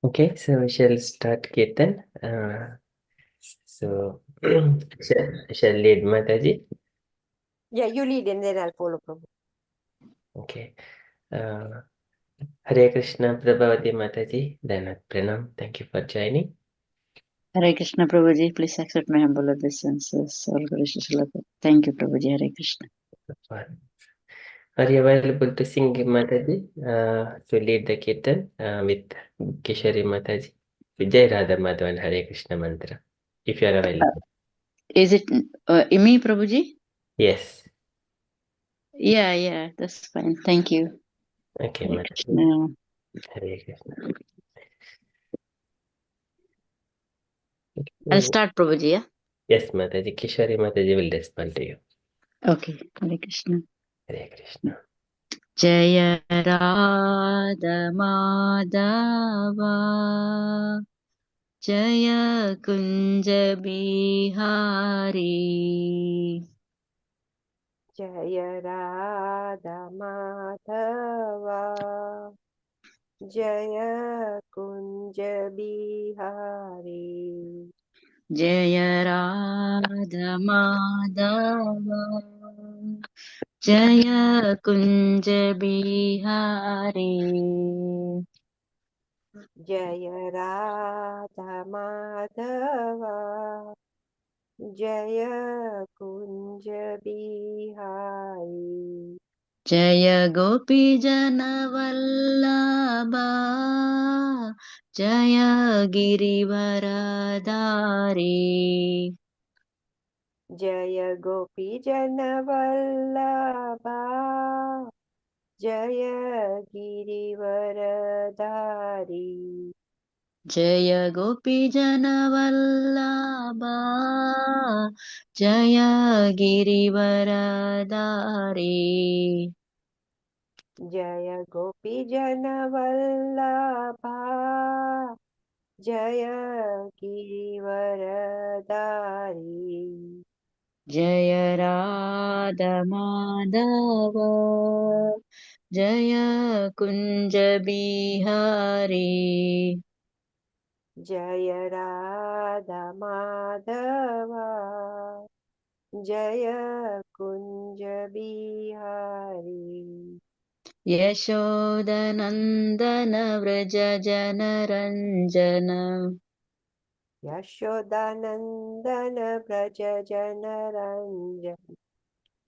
Okay, so we shall start Kirtan. So, shall lead Mataji. Yeah, you lead and then I'll follow, Prabhu. Okay. Hare Krishna, Prabhavati Mataji. Then Pranam. Thank you for joining. Hare Krishna Prabhuji, please accept my humble obeisances. All glories to Srila Prabhupada. Thank you, Prabhuji. Hare Krishna. Are you available to sing Mataji? To lead the Kirtan with Kishori Mataji. Vijay Radha Madhavan Hare Krishna mantra. If you are available. Is it me, Prabhuji? Yes. Yeah, that's fine. Thank you. Okay, Hare Mataji. Krishna. Hare Krishna. I'll start, Prabhuji, yeah? Yes, Mataji. Kishori Mataji will respond to you. Okay, Hare Krishna. Hare Krishna. Jaya Radha Madhava Jaya Kunja Bihari Jaya Radha Madhava Jaya Kunja Bihari Jaya Radha Madhava Jaya Kunja Bihari Jaya Radha Madhava Jaya Kunja Bihari Jaya Gopi Janavallabha Jaya Girivaradari Jaya Gopi Janavallabha Jaya Girivaradari Jaya Gopi Janavallabha Jaya Girivaradari Jaya Gopi Janavallabha Jaya Girivaradari Jaya Radha Madhava Jaya Kunja Bihari Jaya Radha Madhava Jaya Kunja Bihari Yashodanandana Vraja Janaranjana Yashodanandana Braja Janaranjana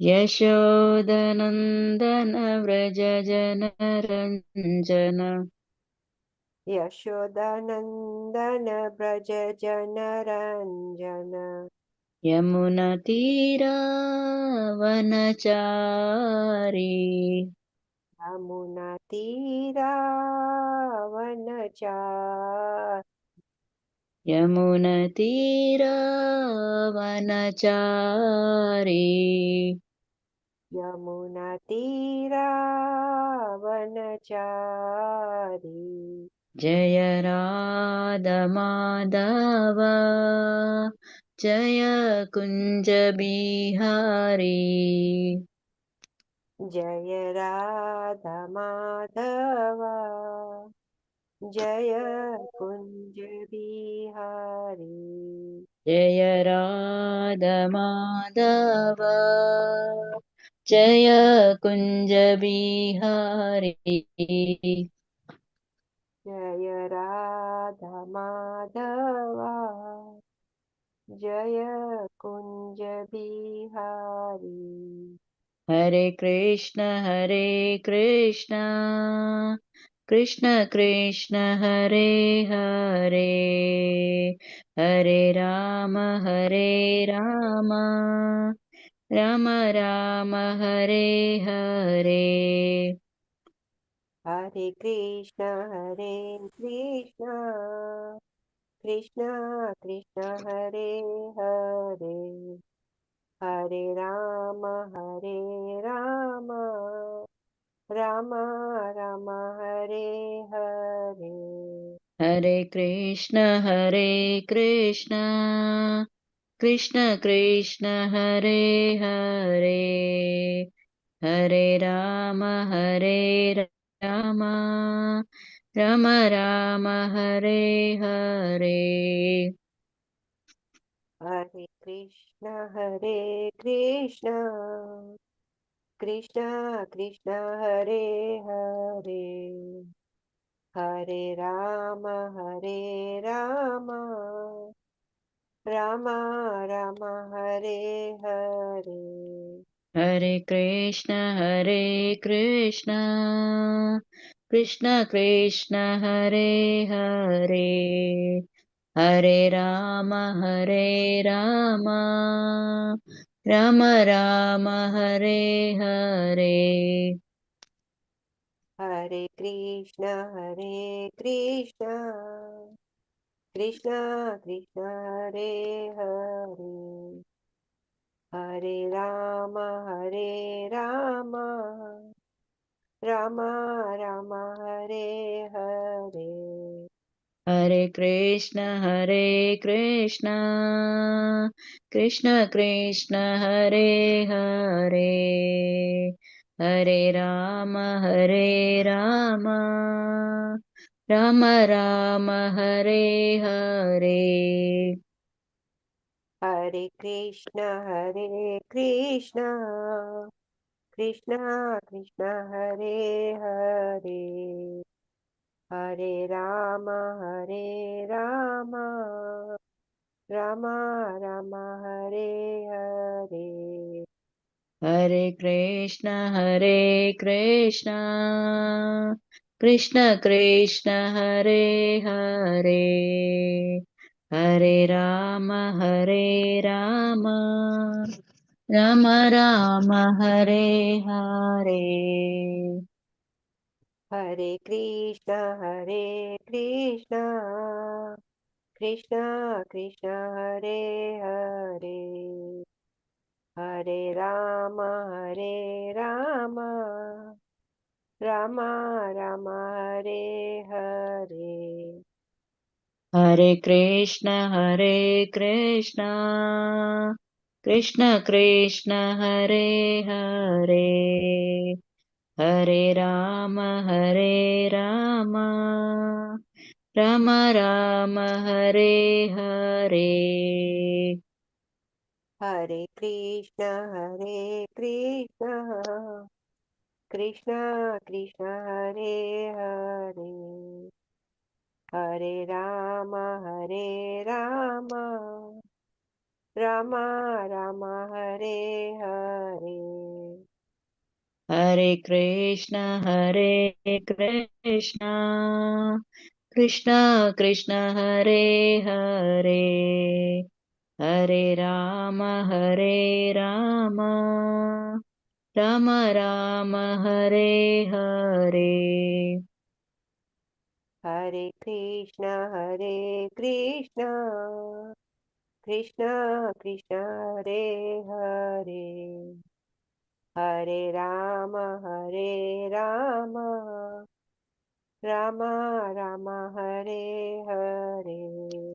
Yashodanandana Vraja Janaranjana Yashodanandana Braja Janaranjana Yamuna Tira Vanachari Yamuna Tira Vanachar Yamuna Tira Vanachari Yamuna Tira Vanachari Jaya Radha Madhava Jaya Kunja Bihari Jaya Radha Madhava Jaya Kunja Bihari Jaya Radha Madhava Jaya Kunja Bihari Jaya Radha Madhava Jaya Kunja Bihari Hare Krishna Krishna Krishna Hare Hare Hare Rama Rama Rama Hare Hare Hare Krishna Krishna Krishna Hare Hare Hare Rama Rama Rama Hare Hare Hare Krishna Krishna Krishna Hare Hare Hare Rama Rama Ram Ram Hare Hare. हरे कृष्ण कृष्ण कृष्ण हरे हरे, हरे राम राम राम हरे हरे। हरे कृष्ण कृष्ण कृष्ण हरे हरे, हरे राम राम राम हरे हरे। हरे कृष्ण कृष्ण कृष्ण हरे हरे, हरे राम राम राम हरे हरे। हरे कृष्ण कृष्ण कृष्ण हरे हरे, हरे राम राम राम हरे हरे। हरे कृष्ण कृष्ण कृष्ण हरे हरे, हरे राम राम राम हरे हरे। हरे कृष्ण कृष्ण कृष्ण हरे हरे, हरे राम राम राम हरे हरे। हरे कृष्ण कृष्ण कृष्ण हरे हरे, हरे राम राम राम हरे हरे। हरे कृष्ण कृष्ण कृष्ण हरे हरे, हरे राम राम राम हरे हरे। हरे कृष्ण कृष्ण कृष्ण हरे हरे, हरे राम राम राम हरे हरे। हरे कृष्ण कृष्ण कृष्ण कृष्ण हरे हरे, हरे राम राम राम हरे हरे। हरे कृष्ण कृष्ण कृष्ण हरे हरे, हरे राम राम राम हरे हरे।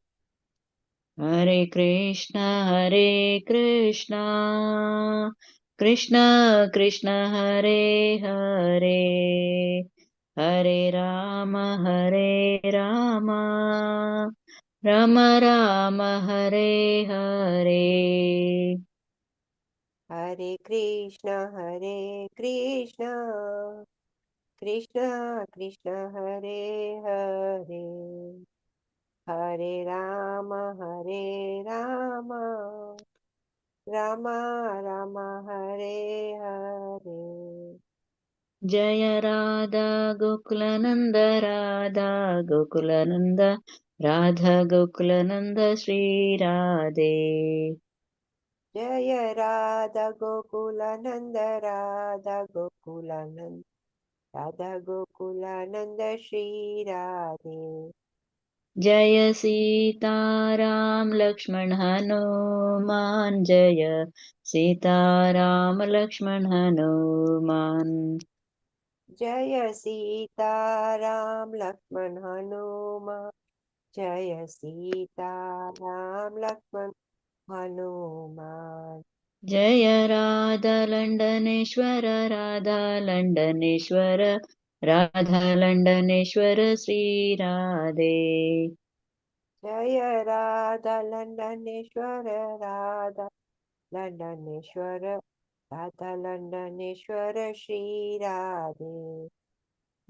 हरे कृष्ण कृष्ण कृष्ण हरे हरे, हरे राम राम राम हरे हरे। हरे कृष्ण कृष्ण कृष्ण हरे हरे, हरे राम राम राम हरे हरे। जय राधा गोकुलनंद राधा गोकुलनंद श्री राधे। जय राधा गोकुलानंद राधा गोकुलानंद श्री राधे। जय सीताराम लक्ष्मण हनुमान, जय सीताराम लक्ष्मण हनुमान। जय सीताराम लक्ष्मण हनुमान, जय सीताराम लक्ष्मण हनुमान। जय राधा लंडनेश्वर राधा लण्डनेश्वर श्रीराधे। जय राधा लण्डनेश्वर राधा लण्डनेश्वर राधा लण्डनेश्वर श्रीराधे।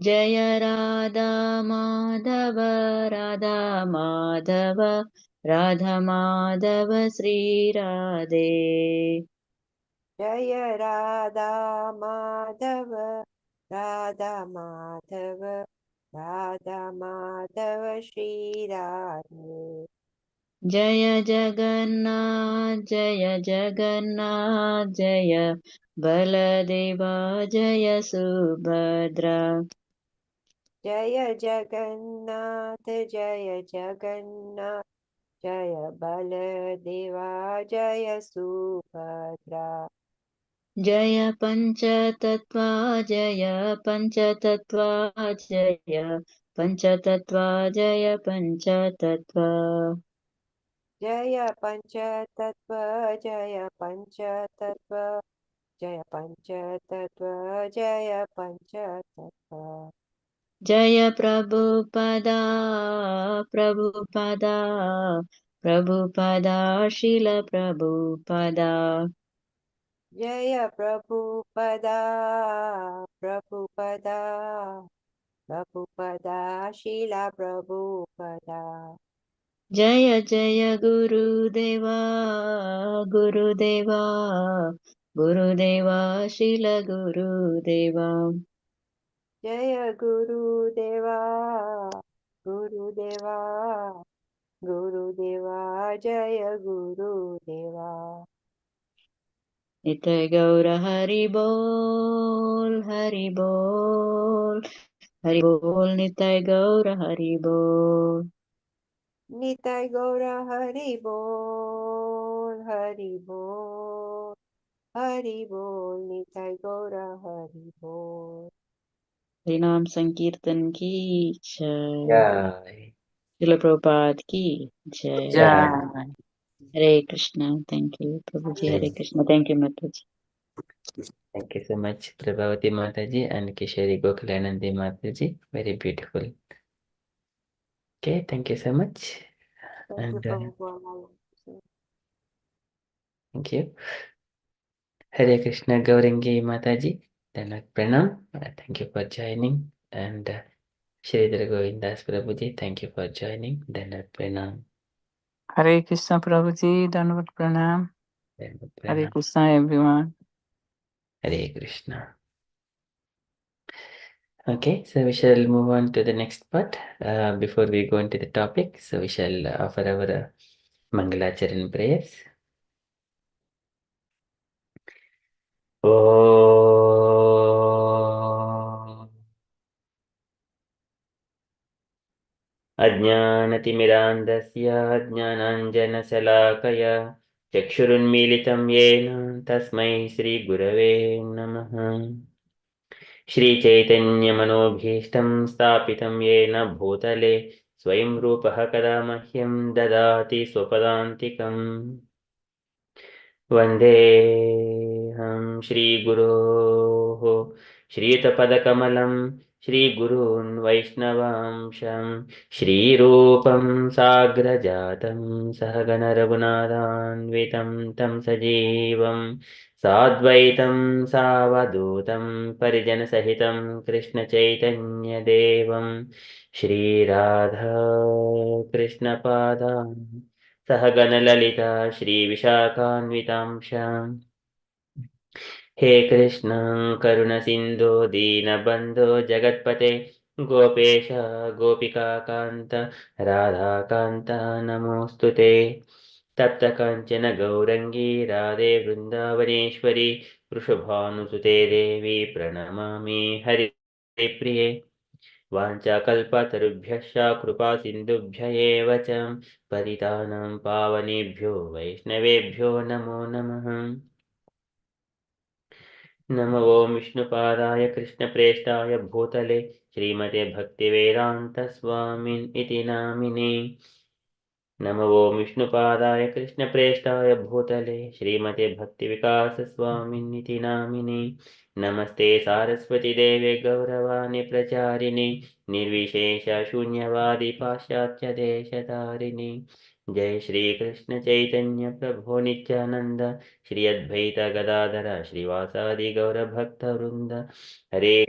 जय राधा माधव राधा माधव राधा माधव श्रीराधे। जय राधा माधव राधा माधव राधा माधव श्रीराधे। जय जगन्नाथ जय जगन्नाथ जय बलदेवा जय सुभद्रा। जय जगन्नाथ जय जगन्नाथ जय बलदेवा जय सुभद्रा। जय पञ्चतत्त्वा जय पञ्चतत्त्वा जय पञ्चतत्त्वा जय पञ्चतत्त्वा। जय पञ्चतत्त्व जय पञ्चतत्त्व जय पञ्चतत्त्व जय पञ्चतत्त्व। जय प्रभुपदा प्रभुपदा प्रभुपदा शिल प्रभुपदा। जय प्रभुपदा प्रभुपदा प्रभुपदा शीला प्रभुपदा। जय जय गुरुदेवा गुरुदेवा गुरुदेवा शिल गुरुदेवा। जय गुरुदेवा गुरुदेवा गुरुदेवा जय गुरुदेवा। नित्य गौर हरि बोल हरि बोल हरि बोल नित्य गौर हरि बोल। निताय गौर हरि बोल हरि बोल हरि बोल निताय गौर हरि बोल। हरिनाम संकीर्तन की जय। जय शिल प्रभुपाद की जय। जय। Hare Krishna. Thank you Prabhu ji. Hare Krishna. Thank you माता जी। Thank you so much, Prabhavati Mataji and Kishori Gokulanandi Mataji. Very beautiful. Okay, thank you so much. Thank you, And Prabhupada. thank you. Hare Krishna Gaurangi Mataji. Then Pranam. Thank you for joining. And Shridhar Govindas Prabhuji, thank you for joining. Then Pranam. Hare Krishna Prabhuji, Dandavat Pranam. Then Hare Pranam. Krishna everyone. Hare Krishna. Okay, so we shall move on to the next part. Before we go into the topic, so we shall offer our Mangalacharan prayers. ॐ अज्ञानतिमिरान्धस्य ज्ञानाञ्जनशलाकया चक्षुरुन्मीलितं येन तस्मै श्रीगुरवे नमः। श्रीचैतन्यमनोभीष्टं स्थापितं येन भूतले स्वयं रूपः कदा मह्यं ददाति स्वपदान्तिकम्। वन्देऽहं श्रीगुरोः श्रीयुतपदकमलं श्रीगुरून् वैष्णवांशं श्रीरूपं साग्रजातं सहगणरघुनाथान्वितं तं सजीवं साद्वैतं सावधूतं परिजनसहितं कृष्णचैतन्यदेवं श्रीराधा कृष्णपादान् सहगणललिता श्रीविशाखान्वितांशाम् हे कृष्ण करुणसिन्धो दीनबन्धो जगत्पते गोपेश गोपिकान्त राधाकान्त नमोऽस्तु ते। तप्तकाञ्चन गौरङ्गी राधे वृन्दावनेश्वरी वृषभानुसुते देवी प्रणमामि हरिप्रिये। वाञ्छाकल्पतरुभ्यश्च कृपा सिन्धुभ्य एव च पतितानां पावनेभ्यो वैष्णवेभ्यो नमो नमः। नमो ॐ विष्णुपादाय कृष्णप्रेष्ठाय भूतले श्रीमते भक्तिवेदान्तस्वामिन् इति नामिने। नमो ॐ विष्णुपादाय कृष्णप्रेष्ठाय भूतले श्रीमते भक्तिविकासस्वामिन् इति नामिने। नमस्ते सारस्वती देवे गौरवाणि प्रचारिणि निर्विशेषशून्यवादी पाश्चात्यदेशतारिणि जय श्री कृष्ण चैतन्य प्रभो नित्यानंद श्री अद्वैत गदाधर श्रीवासादि गौरभक्तवृंद हरे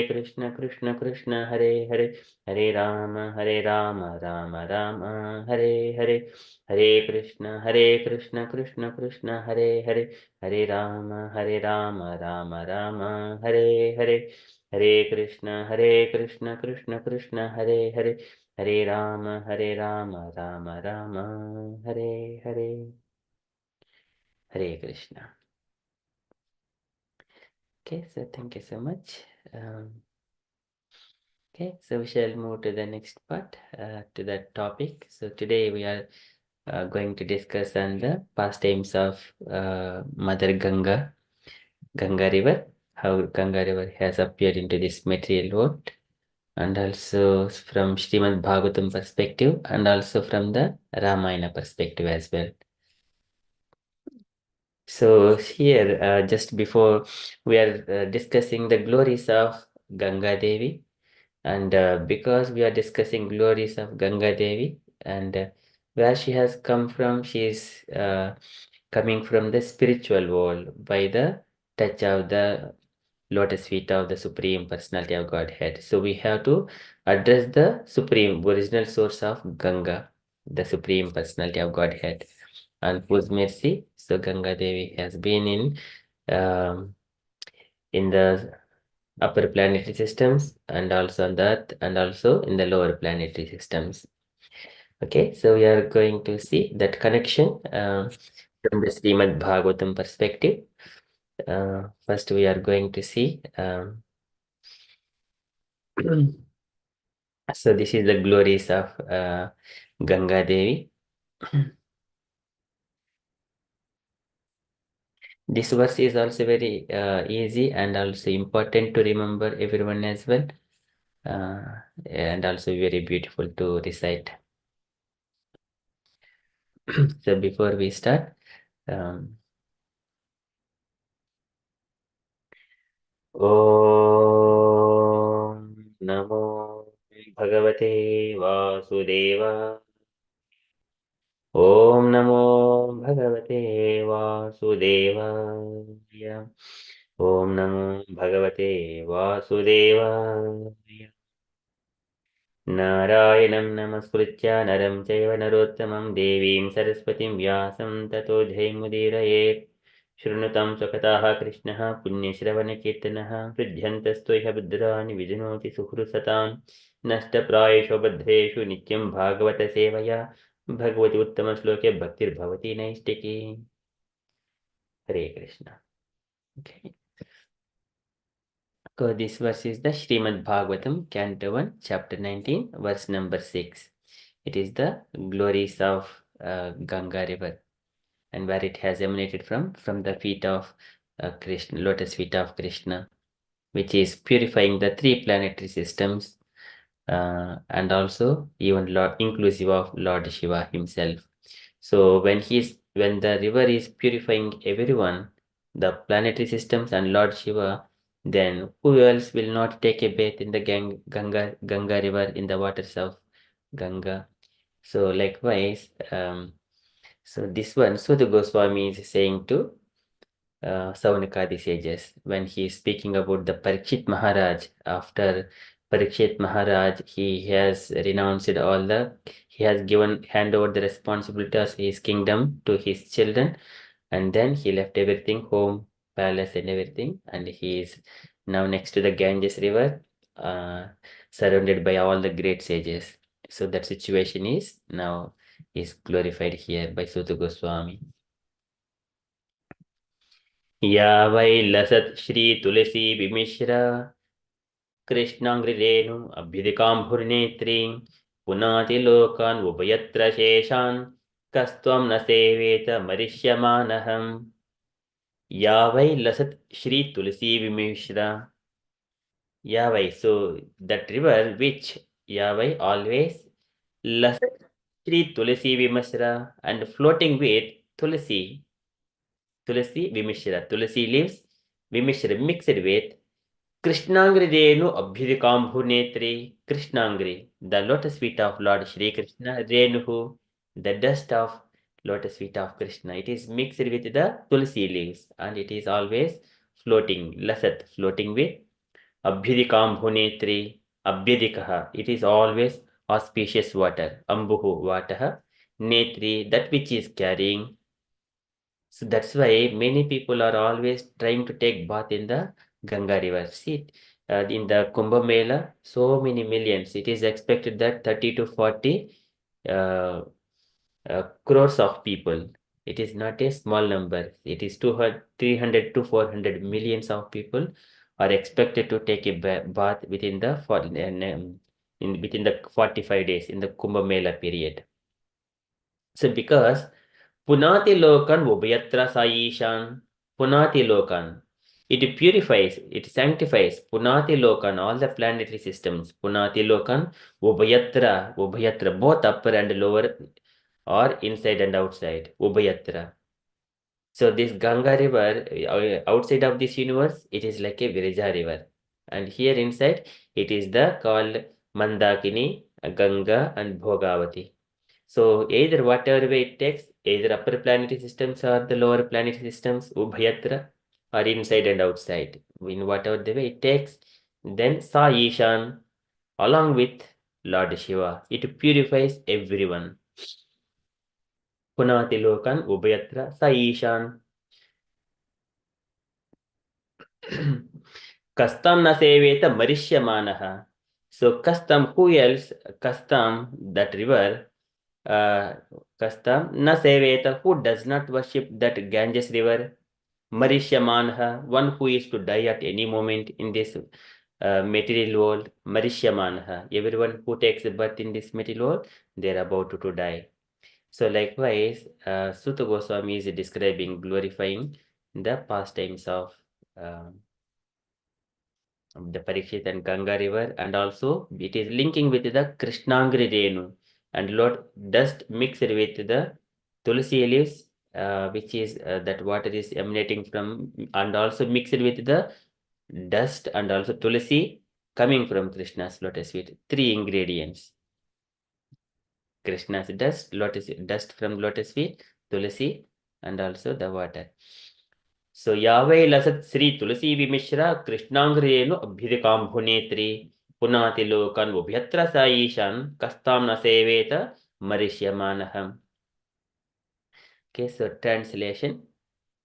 Krishna Krishna Krishna Hare Hare Hare Ram Ram Ram Hare Hare Hare Krishna Krishna Krishna Hare Hare Hare Ram Ram Ram Hare Hare Hare Krishna Krishna Krishna Hare Hare Hare Ram Ram Ram Hare Hare Hare Krishna. Okay, so thank you so much. Okay, so we shall move to the next part, to that topic. So today we are going to discuss on the pastimes of Mother Ganga, Ganga River, how Ganga River has appeared into this material world, and also from Srimad Bhagavatam perspective, and also from the Ramayana perspective as well. So here, just before we are discussing the glories of Ganga Devi, and because we are discussing glories of Ganga Devi and where she has come from, she is coming from the spiritual world by the touch of the lotus feet of the Supreme Personality of Godhead. So we have to address the Supreme original source of Ganga, the Supreme Personality of Godhead, and whose mercy. So Ganga Devi has been in the upper planetary systems and also on the Earth and also in the lower planetary systems. Okay, so we are going to see that connection from the Srimad Bhagavatam perspective. First, we are going to see. So this is the glories of Ganga Devi. This verse is also very easy and also important to remember everyone as well, and also very beautiful to recite. So before we start, um, ॐ नमो भगवते वासुदेवा ॐ नमो भगवते वासुदेवाय ॐ नमो भगवते वासुदेवाय नारायणं नमस्कृत्य नरं चैव नरोत्तमं देवीं सरस्वतीं व्यासं ततो जयमुदीरयेत् शृणुतं स्वकथाः कृष्णः पुण्यश्रवणकीर्तनः हृद्यन्तस्त्वह्य भद्राणि विजनोति सुहृसतां नष्टप्रायेषु भद्रेषु नित्यं भागवतसेवया भगवति उत्तमश्लोके भक्तिर्भवति नैष्टिकी. हरे Krishna. Okay. So this verse is the Srimad Bhagavatam, Canto 1, Chapter 19, verse number 6. It is the glories of Ganga river and where it has emanated from the feet of Krishna, lotus feet of Krishna, which is purifying the three planetary systems and also even inclusive of Lord Shiva himself. So when the river is purifying everyone, the planetary systems and Lord Shiva, then who else will not take a bath in the Ganga river in the waters of Ganga? So likewise, so this one, Sudha Goswami is saying to Saunakadi sages when he is speaking about the Parikshit Maharaj. After Parikshit Maharaj, he has he has hand over the responsibility of his kingdom to his children, and then he left everything, home, palace, and everything, and he is now next to the Ganges river, surrounded by all the great sages. So that situation is now is glorified here by Sutta Goswami. या वै लसत् श्रीतुलसी विमिश्र कृष्णाङ्घ्रिरेणु अभ्युदिकाम्भुर्नेत्रीं पुनातिलोकान् उभयत्र शेषान् कस्त्वं न सेवेत मरिष्यमानहम्. या वै लसत् श्रीतुलसी विमिश्र. Ya vai, so that river which Ya vai always lasat Shri Tulasi Vimashra and floating with Tulasi Vimishra. Tulasi leaves mixed with Krishnangri Renu Abhidikambhu Netri, Krishnangri, the lotus feet of Lord Shri Krishna, Renuhu, the dust of lotus feet of Krishna. It is mixed with the tulsi leaves and it is always floating, lasat, floating with Abhidikambhu Netri, Abhidikaha. It is always auspicious water, Ambuhu, water, Netri, that which is carrying. So that's why many people are always trying to take bath in the Ganga river. See, in the Kumbh Mela, so many millions. It is expected that 30 to 40 uh, crores of people. It is not a small number. It is 200, 300 to 400 millions of people are expected to take a bath within the within the 45 days in the Kumbh Mela period. So because Punati Lokan Ubhayatra Saishan, Punati Lokan. It purifies, it sanctifies Punati Lokan, all the planetary systems. Punati Lokan, Ubhayatra, both upper and lower, or inside and outside. Ubhayatra. So this Ganga river, outside of this universe, it is like a Virja river. And here inside, it is the called Mandakini, Ganga and Bhogavati. So either whatever way it takes, either upper planetary systems or the lower planetary systems, Ubhayatra, or inside and outside. In whatever the way it takes, then Sa Ishan, along with Lord Shiva, it purifies everyone. Punati Lokan, Ubhayatra, Sa Ishan. Kastam na seveta Marishyamanaha. So Kastam, who else? Kastam, that river, Kastam na seveta, who does not worship that Ganges river, Marishyamanaha, one who is to die at any moment in this material world, Marishyamanaha, everyone who takes a birth in this material world, they are about to die. So likewise, Sutta Goswami is describing, glorifying the pastimes of the Parikshit and Ganga river, and also it is linking with the Krishnangri Renu and Lord dust mixed with the Tulsi leaves, which is that water is emanating from, and also mixed with the dust and also Tulsi coming from Krishna's lotus feet. Three ingredients: Krishna's dust, lotus dust from lotus feet, Tulsi, and also the water. So Yahweh lasat Sri Tulasi Vimishra Krishnangrenu Abhidikambhunetri Punati Lokan Ubhyatra Saishan Kastam na Seveta Marishyamanaha. Okay, so translation.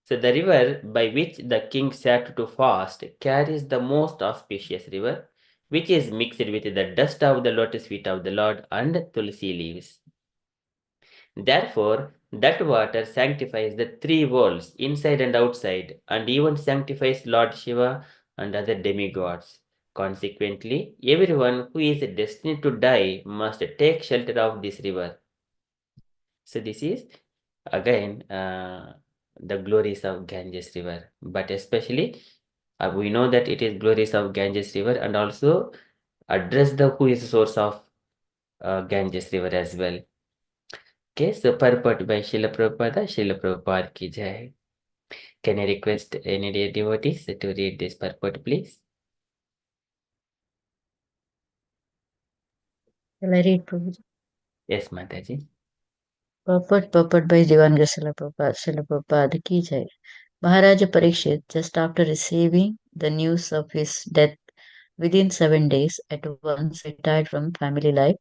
So the river by which the king sat to fast carries the most auspicious river, which is mixed with the dust of the lotus feet of the Lord and Tulsi leaves. Therefore, that water sanctifies the three worlds, inside and outside, and even sanctifies Lord Shiva and other demigods. Consequently, everyone who is destined to die must take shelter of this river. So this is again the glories of Ganges river, but especially we know that it is glories of Ganges river, and also address the who is the source of Ganges river as well. Okay, so purport by Srila Prabhupada ki jai. Can I request any dear devotees to read this purport, please? Shall I read, Prabhuji? Yes, Mataji. Purport by Divangar Srila Prabhupada ki jai. Maharaja Parikshit, just after receiving the news of his death within 7 days, at once retired from family life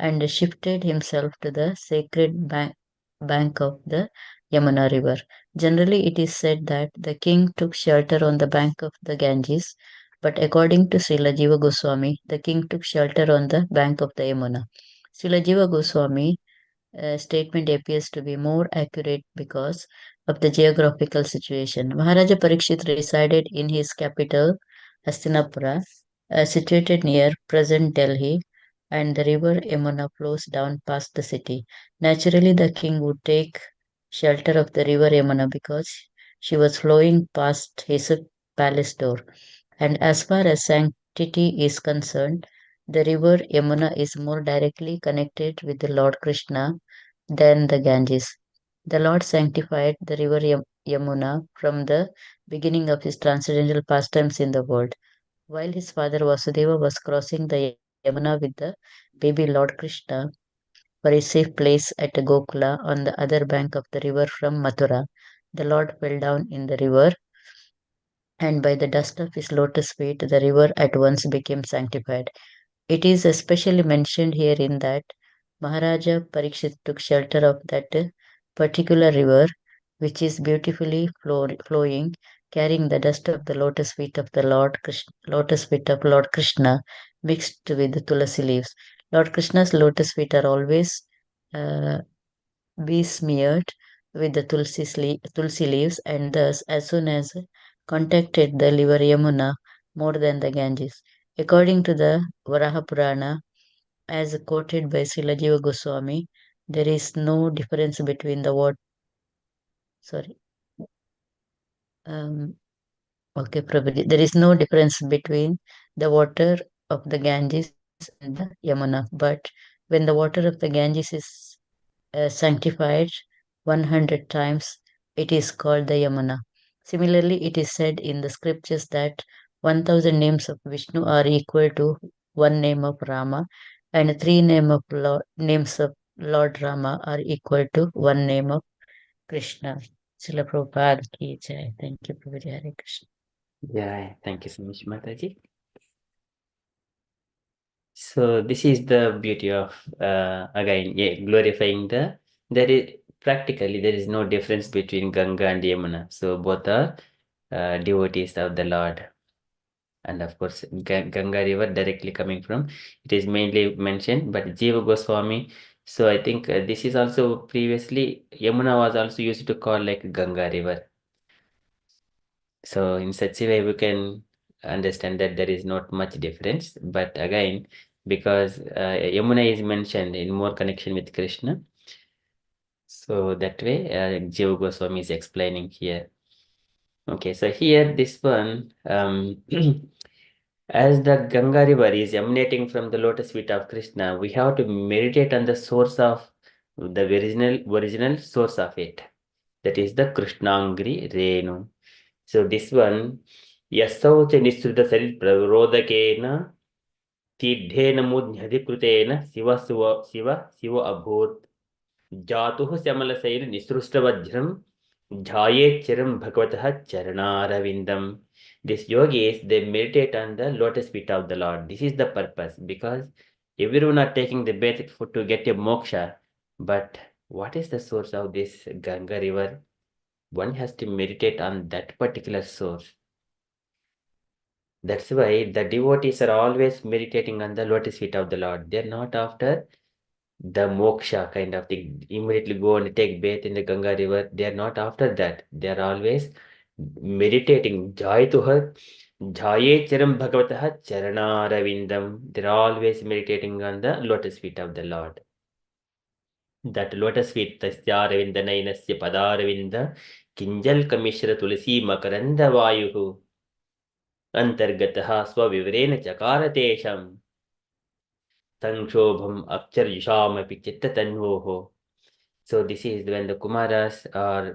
and shifted himself to the sacred bank of the Yamuna river. Generally, it is said that the king took shelter on the bank of the Ganges, but according to Srila Jiva Goswami, the king took shelter on the bank of the Yamuna. Srila Jiva Goswami statement appears to be more accurate because of the geographical situation. Maharaja Parikshit resided in his capital, Hastinapura, situated near present Delhi, and the river Yamuna flows down past the city. Naturally, the king would take shelter of the river Yamuna because she was flowing past his palace door. And as far as sanctity is concerned, the river Yamuna is more directly connected with the Lord Krishna than the Ganges. The Lord sanctified the river Yamuna from the beginning of his transcendental pastimes in the world. While his father Vasudeva was crossing the Yamuna with the baby Lord Krishna for a safe place at Gokula on the other bank of the river from Mathura, the Lord fell down in the river, and by the dust of his lotus feet, the river at once became sanctified. It is especially mentioned herein that Maharaja Parikshit took shelter of that particular river, which is beautifully flowing, carrying the dust of the lotus feet of the lotus feet of Lord Krishna mixed with the tulasi leaves. Lord Krishna's lotus feet are always uh, besmeared with the tulsi leaves, and thus, as soon as contacted the river Yamuna more than the Ganges. According to the Varaha Purana, as quoted by Srila Jiva Goswami, there is no difference between the water. Sorry. Um, okay, Prabhuji. There is no difference between the water of the Ganges and the Yamuna. But when the water of the Ganges is sanctified 100 times, it is called the Yamuna. Similarly, it is said in the scriptures that 1000 names of Vishnu are equal to one name of Rama, and three names of Lord Rama are equal to one name of Krishna. Srila Prabhupada ki jai. Thank you, Prabhuji. Hare Krishna. Yeah, thank you so much, Mataji. So this is the beauty of again glorifying there is practically there is no difference between Ganga and Yamuna. So both are devotees of the Lord. And of course, Ganga river directly coming from, it is mainly mentioned, but Jiva Goswami. So I think this is also previously, Yamuna was also used to call like Ganga river. So in such a way, we can understand that there is not much difference. But again, because Yamuna is mentioned in more connection with Krishna, so that way Jiva Goswami is explaining here. Okay, so here this one, as the Ganga river is emanating from the lotus feet of Krishna, we have to meditate on the source of the original source of it. That is the Krishnangri Renu. So this one, Yasau cha nisruta sarit prarodakena tidhena mudhyadhikritena Shiva abhut Jatuh Samalasayil Nisrustavajram Jhaye Chiram Bhagavataha Charanaravindam. This yogis, they meditate on the lotus feet of the Lord. This is the purpose, because everyone are taking the bath to get a moksha. But what is the source of this Ganga river? One has to meditate on that particular source. That's why the devotees are always meditating on the lotus feet of the Lord. They're not after the moksha kind of thing. Immediately go and take bath in the Ganga river. They are not after that. They are always meditating. Jai to her. Jaye charam bhagavataha charanaravindam. They're always meditating on the lotus feet of the Lord. That lotus feet, tasya nainasya padaravinda, kinjal kamishra tulasi makaranda vayuhu, antargataha swavivrena chakaratesham, tanshobham akcharyushamapi chitta tanvoho. So this is when the Kumaras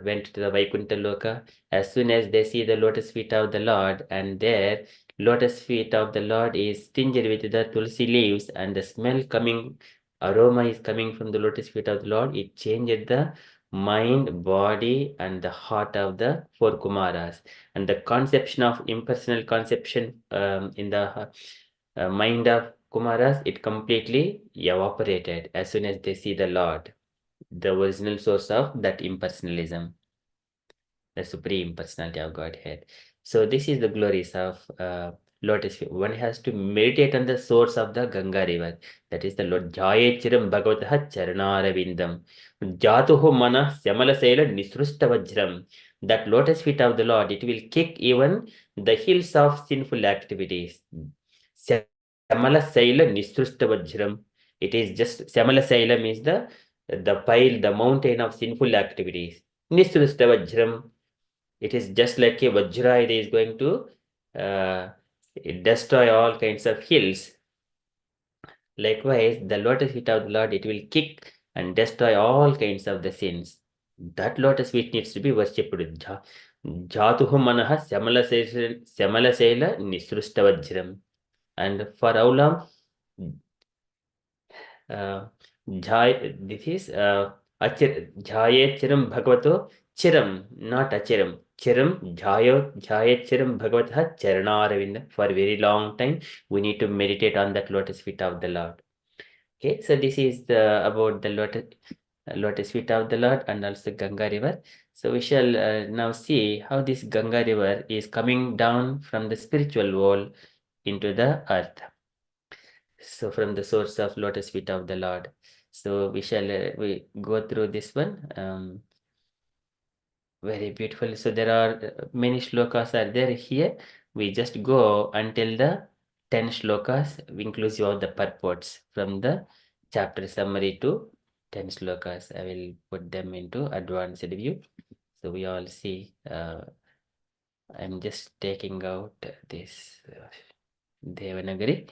went to the Vaikuntha Loka. As soon as they see the lotus feet of the Lord, and there lotus feet of the Lord is tinged with the tulsi leaves, and the aroma is coming from the lotus feet of the Lord, it changed the mind, body, and the heart of the four Kumaras. And the conception of impersonal conception in the mind of Kumaras, it completely evaporated as soon as they see the Lord, the original source of that impersonalism, the supreme personality of Godhead. So this is the glories of lotus feet. One has to meditate on the source of the Ganga river. That is the Lord Jaye Chiram Bhagavataha Charanaravindam. Jatuho Mana Samalasela Nisrusta Vajram. That lotus feet of the Lord, it will kick even the hills of sinful activities. Samala Saila Nisrusta Vajram. It is just Samala Saila means the pile, the mountain of sinful activities. Nisrusta Vajram. It is just like a Vajra, it is going to uh, destroy all kinds of hills. Likewise, the lotus feet of the Lord, it will kick and destroy all kinds of the sins. That lotus feet needs to be worshipped. Jatuhu manaha Samalasela Nisrustavajram. And for how long? This is Jayet Chiram Bhagavato Chiram, not Achiram. Chiram Jayet Chiram Bhagavata Charanaravindam. For a very long time, we need to meditate on that lotus feet of the Lord. Okay, so this is the about the lotus feet of the Lord and also Ganga river. So we shall now see how this Ganga river is coming down from the spiritual world into the earth. So from the source of lotus feet of the Lord. So we shall we go through this one. Very beautiful. So there are many shlokas are there here. We just go until the 10 shlokas, inclusive of the purports from the chapter summary to 10 shlokas. I will put them into advanced view. So we all see. I'm just taking out this Devanagari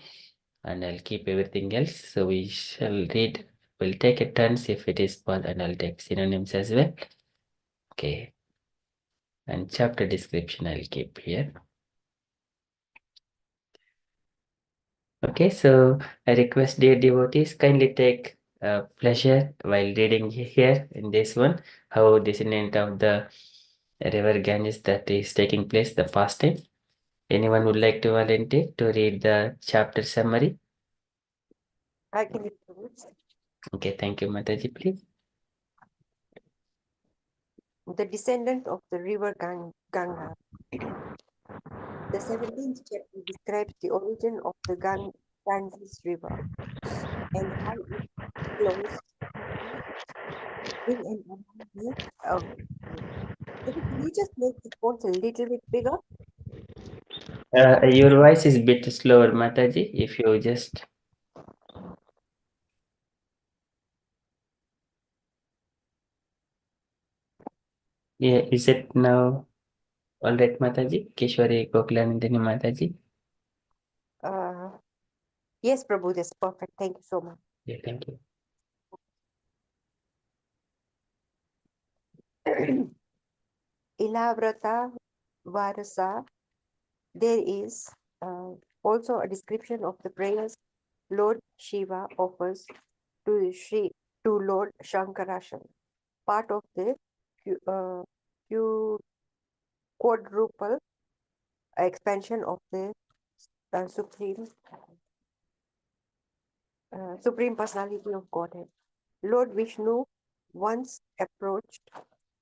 and I'll keep everything else. So we shall read. We'll take a turns if it is possible, and I'll take synonyms as well. Okay. And chapter description I'll keep here. Okay, so I request dear devotees kindly take pleasure while reading here in this one, how descendant of the river Ganges that is taking place, the fasting. Anyone would like to volunteer to read the chapter summary? I can read the words. Okay, thank you, Mataji, please. The descendant of the river Ganga. The 17th chapter describes the origin of the Ganges River and how it flows in and around the. Can you just make the font a little bit bigger? Your voice is a bit slower, Mataji. If you just yeah, is it now all right, Mataji? Keshwari Gokulanandini Mataji. Yes, Prabhu, that's perfect. Thank you so much. Yeah, thank you. Ilavrata Varasa, there is also a description of the prayers Lord Shiva offers to to Lord Shankarashan, part of the quadruple expansion of the supreme personality of Godhead. Lord Vishnu once approached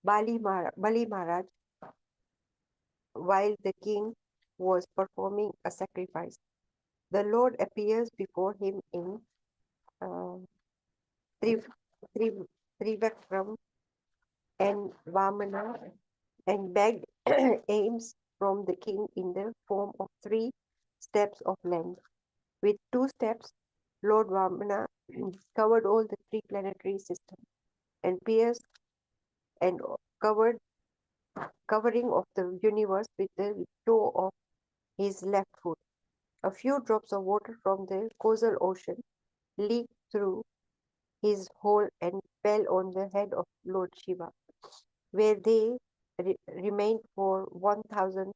Bali Maharaj while the king was performing a sacrifice. The Lord appears before him in uh, Triv- Triv- Trivikram and Vamana and begged aims from the king in the form of 3 steps of land. With 2 steps, Lord Vamana covered all the 3 planetary systems and pierced and covered covering of the universe with the toe of his left foot. A few drops of water from the causal ocean leaked through his hole and fell on the head of Lord Shiva, where they remained for 1,000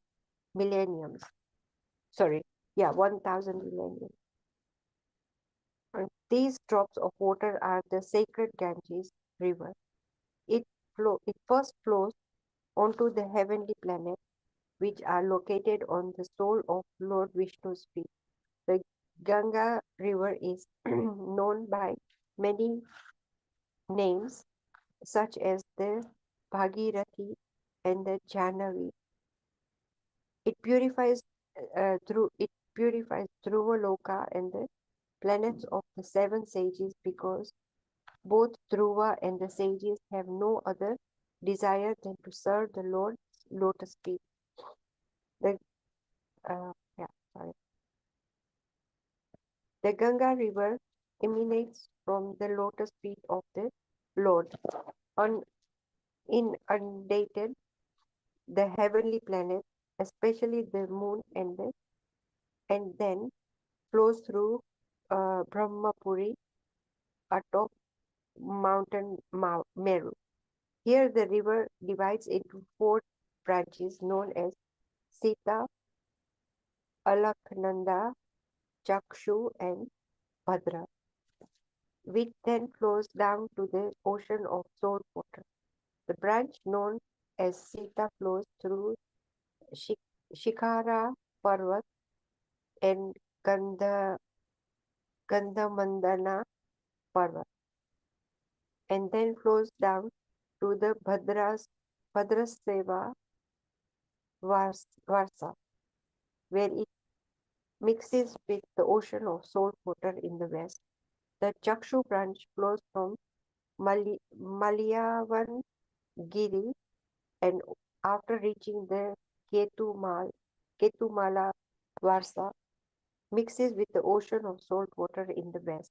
millenniums. Sorry, yeah, 1,000 millenniums. And these drops of water are the sacred Ganges river. It first flows onto the heavenly planets, which are located on the sole of Lord Vishnu's feet. The Ganga river is known by many names, such as the Bhagirathi and the Jahnavi. It purifies Dhruva and the planets of the 7 sages, because both Dhruva and the sages have no other desire than to serve the Lord's lotus feet. The yeah, sorry. The Ganga river emanates from the lotus feet of the Lord, inundated the heavenly planets, especially the moon, and then flows through Brahmapuri atop mountain Meru. Here the river divides into 4 branches known as Sita, Alaknanda, Chakshu, and Bhadra, which then flows down to the ocean of salt water. The branch known as Sita flows through Shikhara Parvat and Gandhamandana Parvat, and then flows down to the Bhadraseva Varsa, where it mixes with the ocean of salt water in the west. The Chakshu branch flows from Maliyavan Giri, and after reaching the Ketumala Varsa, mixes with the ocean of salt water in the west.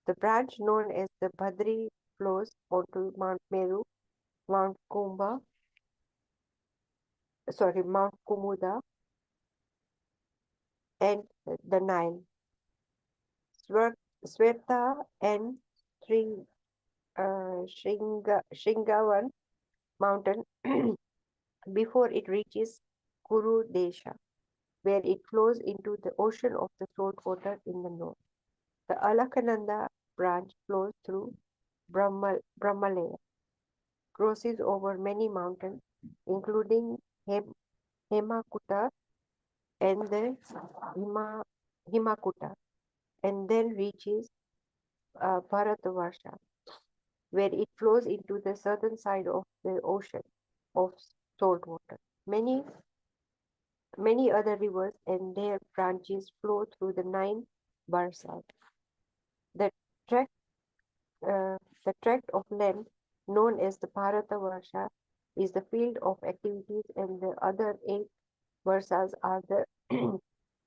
The branch known as the Bhadri flows onto Mount Meru, Mount Mount Kumuda, and the Nile. Sweta and Shringavan mountain before it reaches Kuru Desha, where it flows into the ocean of the salt water in the north. The Alakananda branch flows through Brahmalaya, crosses over many mountains, including Hemakuta and the Himakuta, and then reaches Bharatavarsha, where it flows into the southern side of the ocean of salt water. Many other rivers and their branches flow through the 9 Barsas. The tract, the tract of land known as the Bharatavarsha is the field of activities, and the other 8 Varsas are the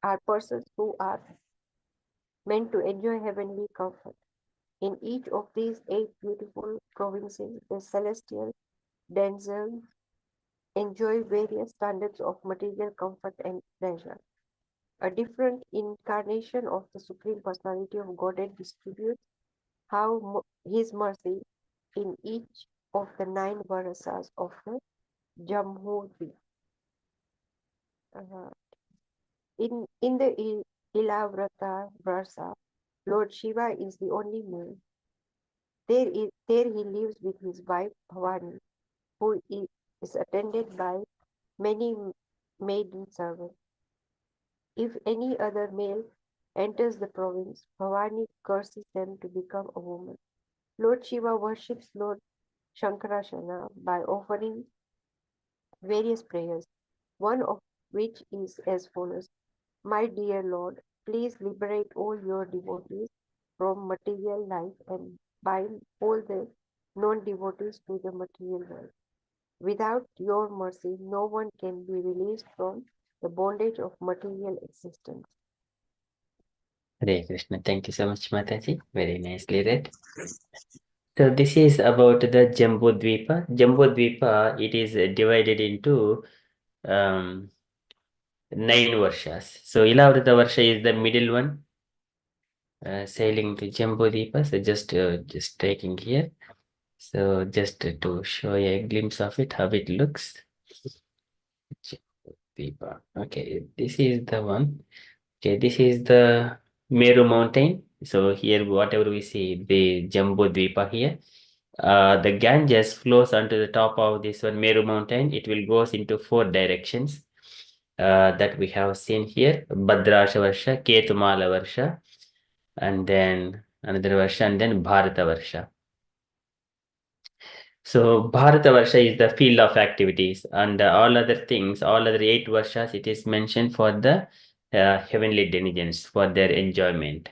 are persons who are meant to enjoy heavenly comfort. In each of these 8 beautiful provinces, the celestial damsels enjoy various standards of material comfort and pleasure. A different incarnation of the Supreme Personality of Godhead distributes His mercy in each of the 9 Varasas of the Jamhudvi. In the Ilavrata Varsa, Lord Shiva is the only male. There he lives with his wife Bhavani, who is attended by many maiden servants. If any other male enters the province, Bhavani curses them to become a woman. Lord Shiva worships Lord Shankarashana by offering various prayers, one of which is as follows: My dear Lord, please liberate all your devotees from material life and bind all the non-devotees to the material world. Without your mercy, no one can be released from the bondage of material existence. Hare Krishna. Thank you so much, Mataji. Very nicely read. So this is about the Jambudvipa. Jambudvipa, it is divided into 9 Varshas. So Ilavrita Varsha is the middle one, sailing to Jambudvipa. So just taking here. So just to show you a glimpse of it, how it looks. Jambudvipa. Okay, this is the one. Okay, this is the Meru mountain. So here, whatever we see, the Jambudvipa here. The Ganges flows onto the top of this one Meru mountain. It will goes into 4 directions that we have seen here: Bhadrasha Varsha, Ketumala Varsha, and then another Varsha, and then Bharata Varsha. So Bharata Varsha is the field of activities, and all other things, all other 8 Varshas, it is mentioned for the heavenly denizens, for their enjoyment.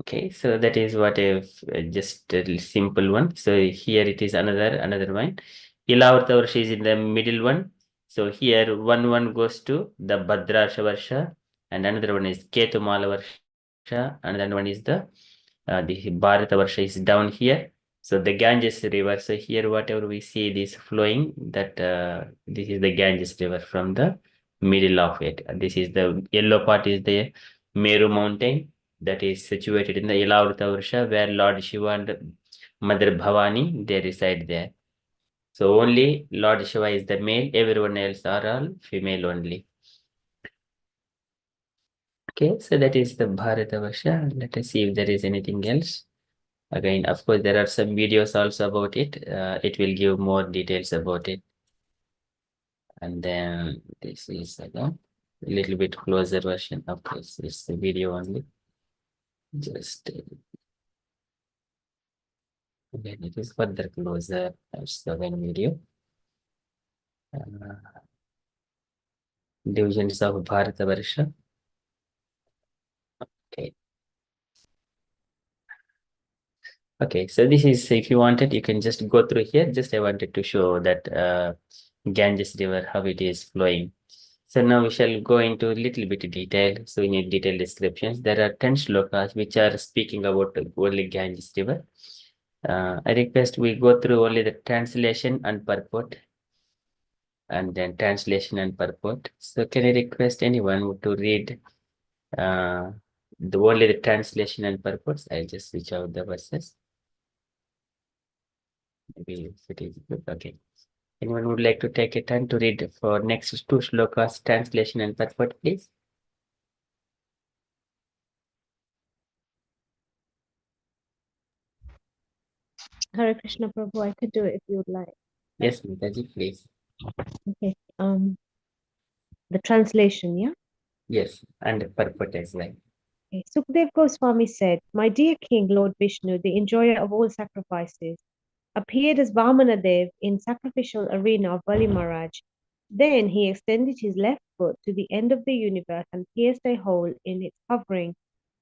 Okay, so that is what if just a simple one. So here it is another one. Ilavrata Varsha is in the middle one. So here one goes to the Bhadrasha Varsha, and another one is Ketumala Varsha, and then one is the Bharata Varsha is down here. So the Ganges river. So here whatever we see this flowing, that this is the Ganges river from the middle of it. This is the yellow part is the Meru mountain that is situated in the Ilavrita Varsha, where Lord Shiva and Mother Bhavani they reside there. So only Lord Shiva is the male, everyone else are all female only. Okay, so that is the Bharatavarsha. Let us see if there is anything else. Again, of course, there are some videos also about it. It will give more details about it. And then this is a little bit closer version. Of course, it's the video only. Just then it is further closer. That's the one video. Divisions of Bharatavarsha. Okay. Okay, so this is, if you wanted, you can just go through here. Just I wanted to show that Ganges River, how it is flowing. So now we shall go into a little bit detail. So we need detailed descriptions. There are 10 shlokas which are speaking about only Ganges River. I request we go through only the translation and purport. And then translation and purport. So can I request anyone to read only the translation and purports? I'll just switch out the verses. Maybe if it is good. Okay. Anyone would like to take a turn to read for next two shlokas, translation and purport, please? Hare Krishna Prabhu, I could do it if you would like. Yes, Mitaji, please. Okay. The translation, yeah? Yes, and purport as well. Okay. Sukdev Goswami said, "My dear King, Lord Vishnu, the enjoyer of all sacrifices, appeared as Vamanadev in sacrificial arena of Bali Maharaj. Then he extended his left foot to the end of the universe and pierced a hole in its covering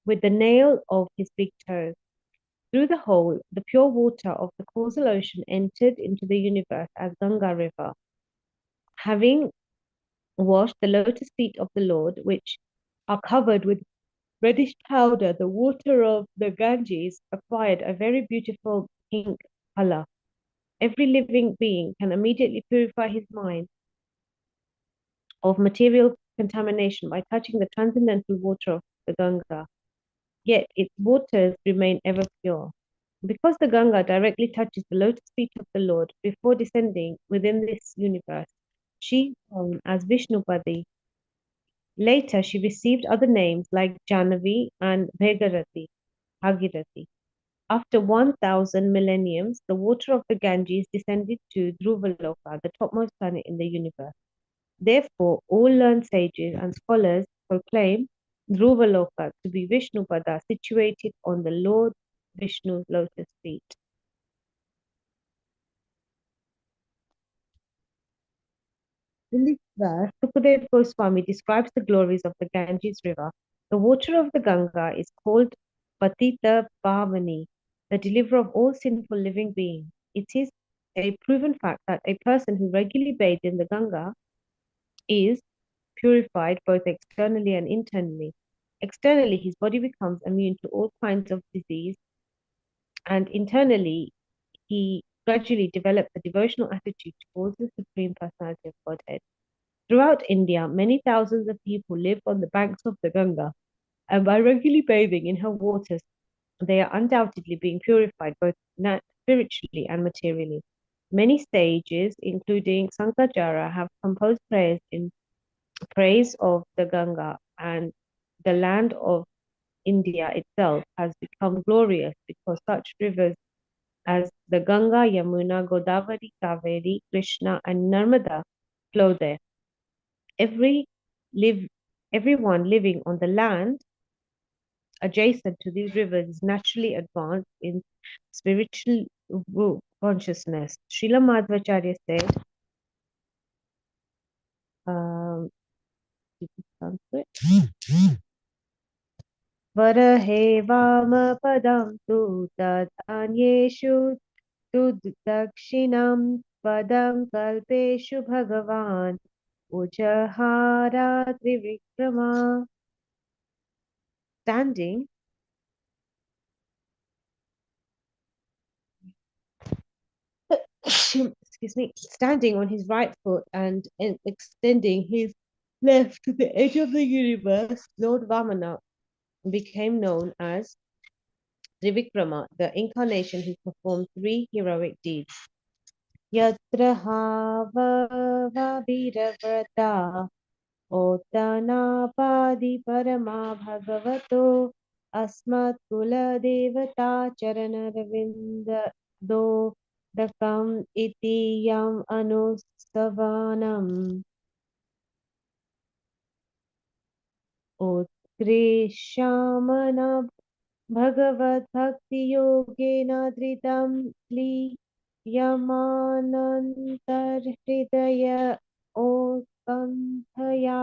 with the nail of his big toe. Through the hole, the pure water of the causal ocean entered into the universe as Ganga river. Having washed the lotus feet of the Lord, which are covered with reddish powder, the water of the Ganges acquired a very beautiful pink color. Every living being can immediately purify his mind of material contamination by touching the transcendental water of the Ganga. Yet its waters remain ever pure. Because the Ganga directly touches the lotus feet of the Lord before descending within this universe, she is known as Vishnupadi. Later, she received other names like Janavi and Bhagirathi. After 1,000 millenniums, the water of the Ganges descended to Dhruvaloka, the topmost planet in the universe. Therefore, all learned sages and scholars proclaim Dhruvaloka to be Vishnupada, situated on the Lord Vishnu's lotus feet. In this verse, Sukadev Goswami describes the glories of the Ganges river. The water of the Ganga is called Patita Pavani, the deliverer of all sinful living beings. It is a proven fact that a person who regularly bathes in the Ganga is purified both externally and internally. Externally, his body becomes immune to all kinds of disease, and internally, he gradually develops a devotional attitude towards the Supreme Personality of Godhead. Throughout India, many thousands of people live on the banks of the Ganga, and by regularly bathing in her waters, they are undoubtedly being purified both spiritually and materially. Many sages, including Sankaracharya, have composed prayers in praise of the Ganga, and the land of India itself has become glorious because such rivers as the Ganga, Yamuna, Godavari, Kaveri, Krishna, and Narmada flow there. Every live, everyone living on the land adjacent to these rivers is naturally advanced in spiritual consciousness. Srila Madhvacharya said, Varahe Vamapadam tu tadanyeshu tu dakshinam padam kalpeshu bhagavan ujahara trivikrama. Standing excuse me, standing on his right foot and extending his left to the edge of the universe, Lord Vamana became known as Trivikrama, the incarnation who performed three heroic deeds. यत्र हाववीरव्रता ओत्तनापादि परमा भगवतो अस्मत्कुलदेवता चरणरविन्दो दकम् इति यम् अनुस्तवानम् उत्कृष्यामन भगवद्भक्तियोगेन धृतं क्लियमानन्तर्हृदय ओत्कण्ठया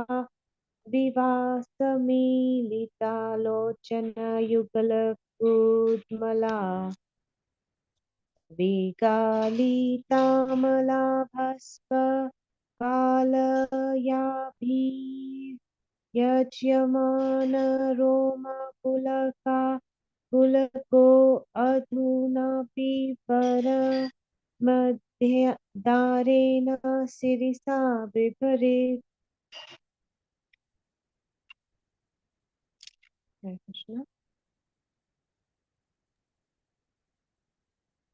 विवासमीलितालोचनयुगलकुड्मला विगालितामलाभस्प कालयाभिर्यज्यमान रोमकुलका कुलको अधुनापि परमध्यदारेण शिरसा बिभरे Hare Krishna.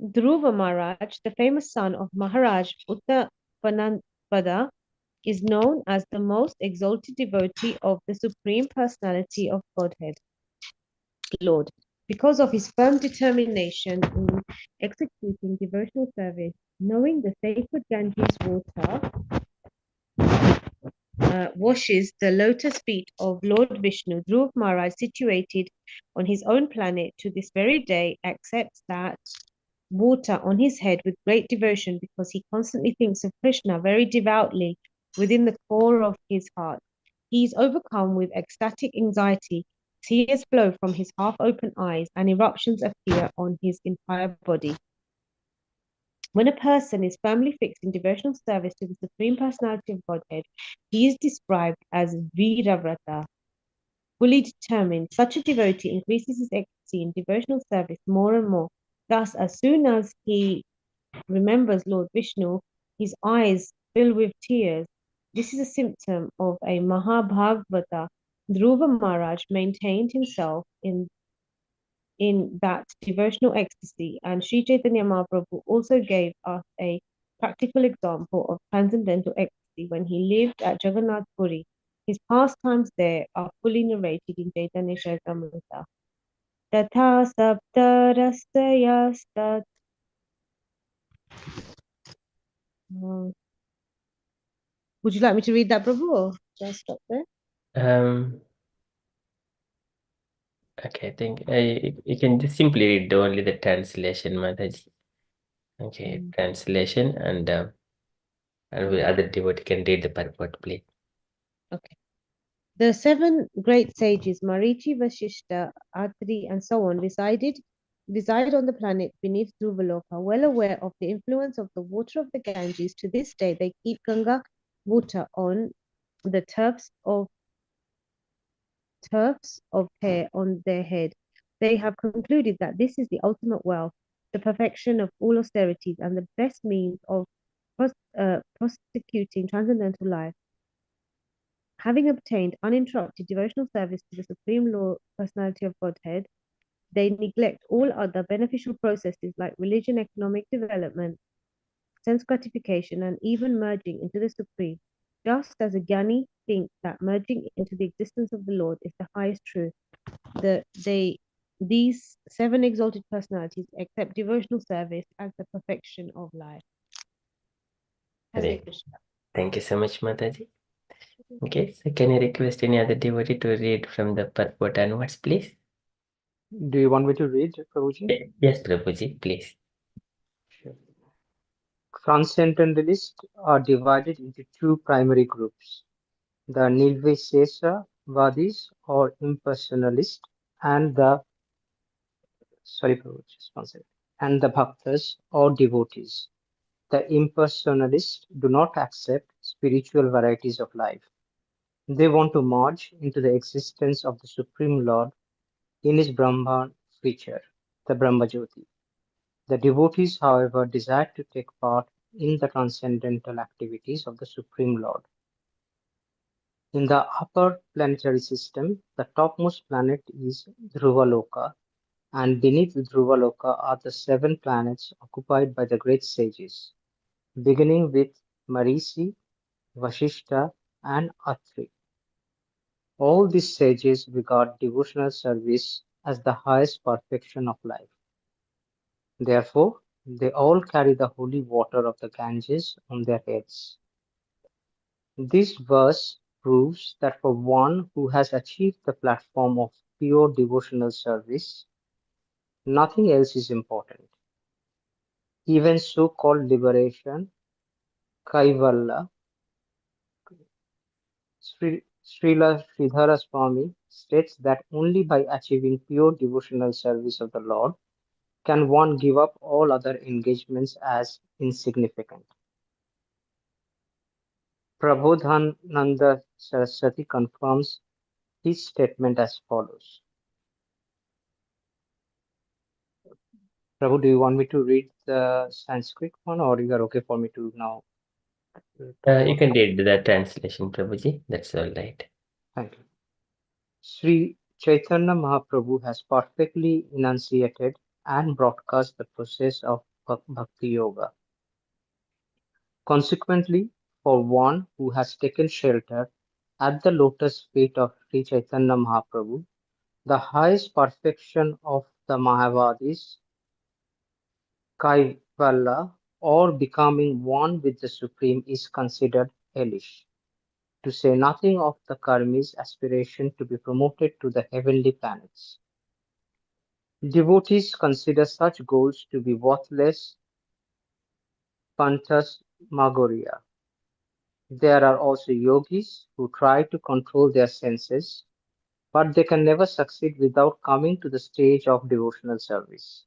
Dhruva Maharaj, the famous son of Maharaj Uttapananda, is known as the most exalted devotee of the Supreme Personality of Godhead, Lord, because of his firm determination in executing devotional service, knowing the sacred Ganges water washes the lotus feet of Lord Vishnu. Dhruv Maharaj, situated on his own planet to this very day, accepts that water on his head with great devotion because he constantly thinks of Krishna very devoutly within the core of his heart. He is overcome with ecstatic anxiety. Tears flow from his half-open eyes and eruptions appear on his entire body. When a person is firmly fixed in devotional service to the Supreme Personality of Godhead, he is described as Viravrata, fully determined. Such a devotee increases his ecstasy in devotional service more and more. Thus, as soon as he remembers Lord Vishnu, his eyes fill with tears. This is a symptom of a Mahabhagavata. Dhruva Maharaj maintained himself in that devotional ecstasy, and Sri Chaitanya Mahaprabhu also gave us a practical example of transcendental ecstasy when he lived at Jagannath Puri. His pastimes there are fully narrated in Chaitanya Charitamrita. Tatha saptarasayastat. Would you like me to read that, Prabhu, or just stop there? Okay, I think you can just simply read only the translation, Mataji. Okay, translation and the other devotee can read the purport, please. Okay. The seven great sages, Marichi, Vashishta, Atri, and so on, reside on the planet beneath Dhruvaloka, well aware of the influence of the water of the Ganges. To this day, they keep Ganga water on the tufts of hair on their head. They have concluded that this is the ultimate wealth, the perfection of all austerities, and the best means of prosecuting transcendental life. Having obtained uninterrupted devotional service to the Supreme Lord Personality of Godhead, they neglect all other beneficial processes like religion, economic development, sense gratification, and even merging into the Supreme. Just as a Gyani thinks that merging into the existence of the Lord is the highest truth, these seven exalted personalities accept devotional service as the perfection of life. Hare Krishna. Thank you so much, Mataji. Okay, so can I request any other devotee to read from the purport onwards, please? Do you want me to read, Prabhuji? Yes, Prabhuji, please. Sure. Transcendentalists are divided into two primary groups, the Nirvisheshavadis or impersonalists and the Bhaktas or devotees. The impersonalists do not accept spiritual varieties of life. They want to merge into the existence of the Supreme Lord in his Brahman feature, the Brahmajyoti. The devotees, however, desire to take part in the transcendental activities of the Supreme Lord. In the upper planetary system, the topmost planet is Dhruvaloka, and beneath Dhruvaloka are the seven planets occupied by the great sages. beginning with Marici, Vashishta, and Atri. All these sages regard devotional service as the highest perfection of life. Therefore, they all carry the holy water of the Ganges on their heads. This verse proves that for one who has achieved the platform of pure devotional service, nothing else is important. Even so-called liberation, Kaivalya, Srila Sridhara Swami states that only by achieving pure devotional service of the Lord can one give up all other engagements as insignificant. Prabodhananda Saraswati confirms his statement as follows. Prabhu, do you want me to read the Sanskrit one or you are okay for me to now talk You about can that? read the translation, Prabhuji. That's all right. Thank you. Sri Chaitanya Mahaprabhu has perfectly enunciated and broadcast the process of Bhakti Yoga. Consequently, for one who has taken shelter at the lotus feet of Sri Chaitanya Mahaprabhu, the highest perfection of the Mahavadis, Kaivalya, or becoming one with the Supreme, is considered hellish, to say nothing of the Karmi's aspiration to be promoted to the heavenly planets. Devotees consider such goals to be worthless phantasmagoria. There are also yogis who try to control their senses, but they can never succeed without coming to the stage of devotional service.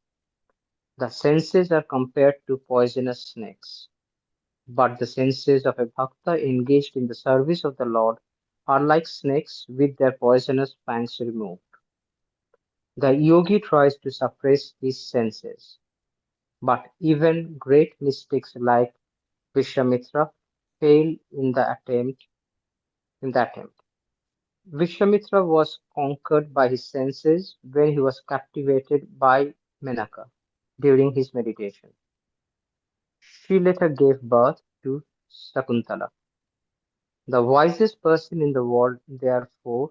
The senses are compared to poisonous snakes, but the senses of a bhakta engaged in the service of the Lord are like snakes with their poisonous fangs removed. The yogi tries to suppress his senses, but even great mystics like Vishwamitra fail in the attempt. Vishwamitra was conquered by his senses when he was captivated by Menaka during his meditation. She later gave birth to Sakuntala. The wisest person in the world, therefore,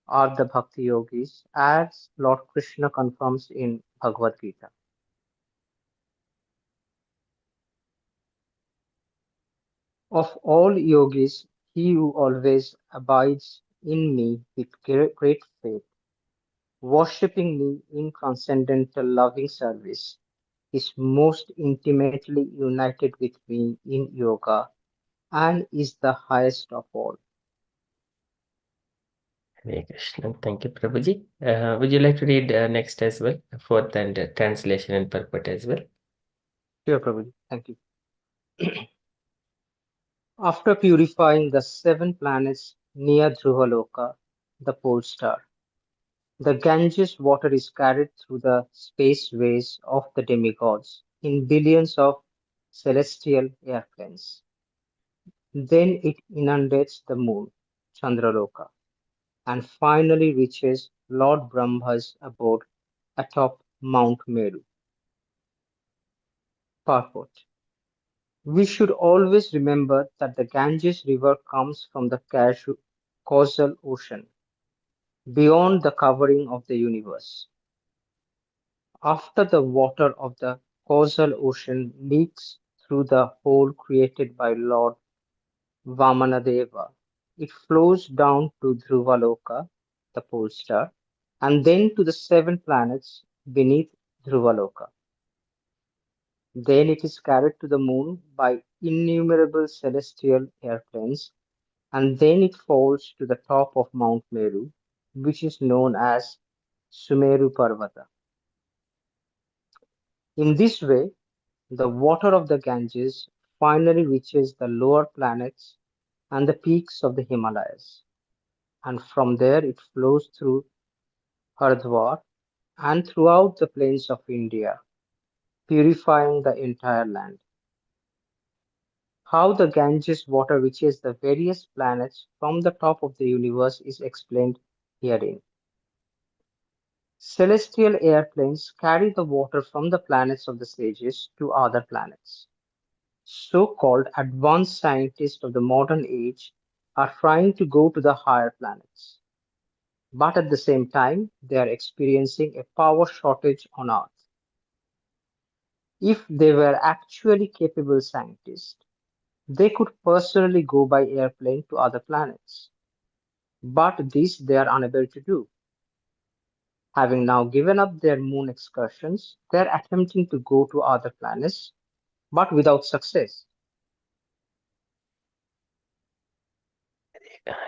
are the Bhakti Yogis, as Lord Krishna confirms in Bhagavad Gita. Of all yogis, he who always abides in me with great faith, worshipping me in transcendental loving service, is most intimately united with me in yoga and is the highest of all. Hare Krishna. Thank you, Prabhuji. Would you like to read next as well, fourth and translation and purport as well? Sure, Prabhuji. Thank you. After purifying the 7 planets near Dhruvaloka, the pole star, the Ganges water is carried through the spaceways of the demigods in billions of celestial airplanes. Then it inundates the moon, Chandraloka, and finally reaches Lord Brahma's abode atop Mount Meru. Purport. We should always remember that the Ganges river comes from the causal ocean, beyond the covering of the universe. After the water of the causal ocean leaks through the hole created by Lord Vamanadeva, it flows down to Dhruvaloka, the pole star, and then to the 7 planets beneath Dhruvaloka. Then it is carried to the moon by innumerable celestial airplanes, and then it falls to the top of Mount Meru, which is known as Sumeru Parvata. In this way, the water of the Ganges finally reaches the lower planets and the peaks of the Himalayas, and from there it flows through Haridwar and throughout the plains of India, purifying the entire land. How the Ganges water reaches the various planets from the top of the universe is explained herein. Celestial airplanes carry the water from the planets of the sages to other planets. So-called advanced scientists of the modern age are trying to go to the higher planets, but at the same time, they are experiencing a power shortage on Earth. If they were actually capable scientists, they could personally go by airplane to other planets, but this they are unable to do. Having now given up their moon excursions, they are attempting to go to other planets, but without success.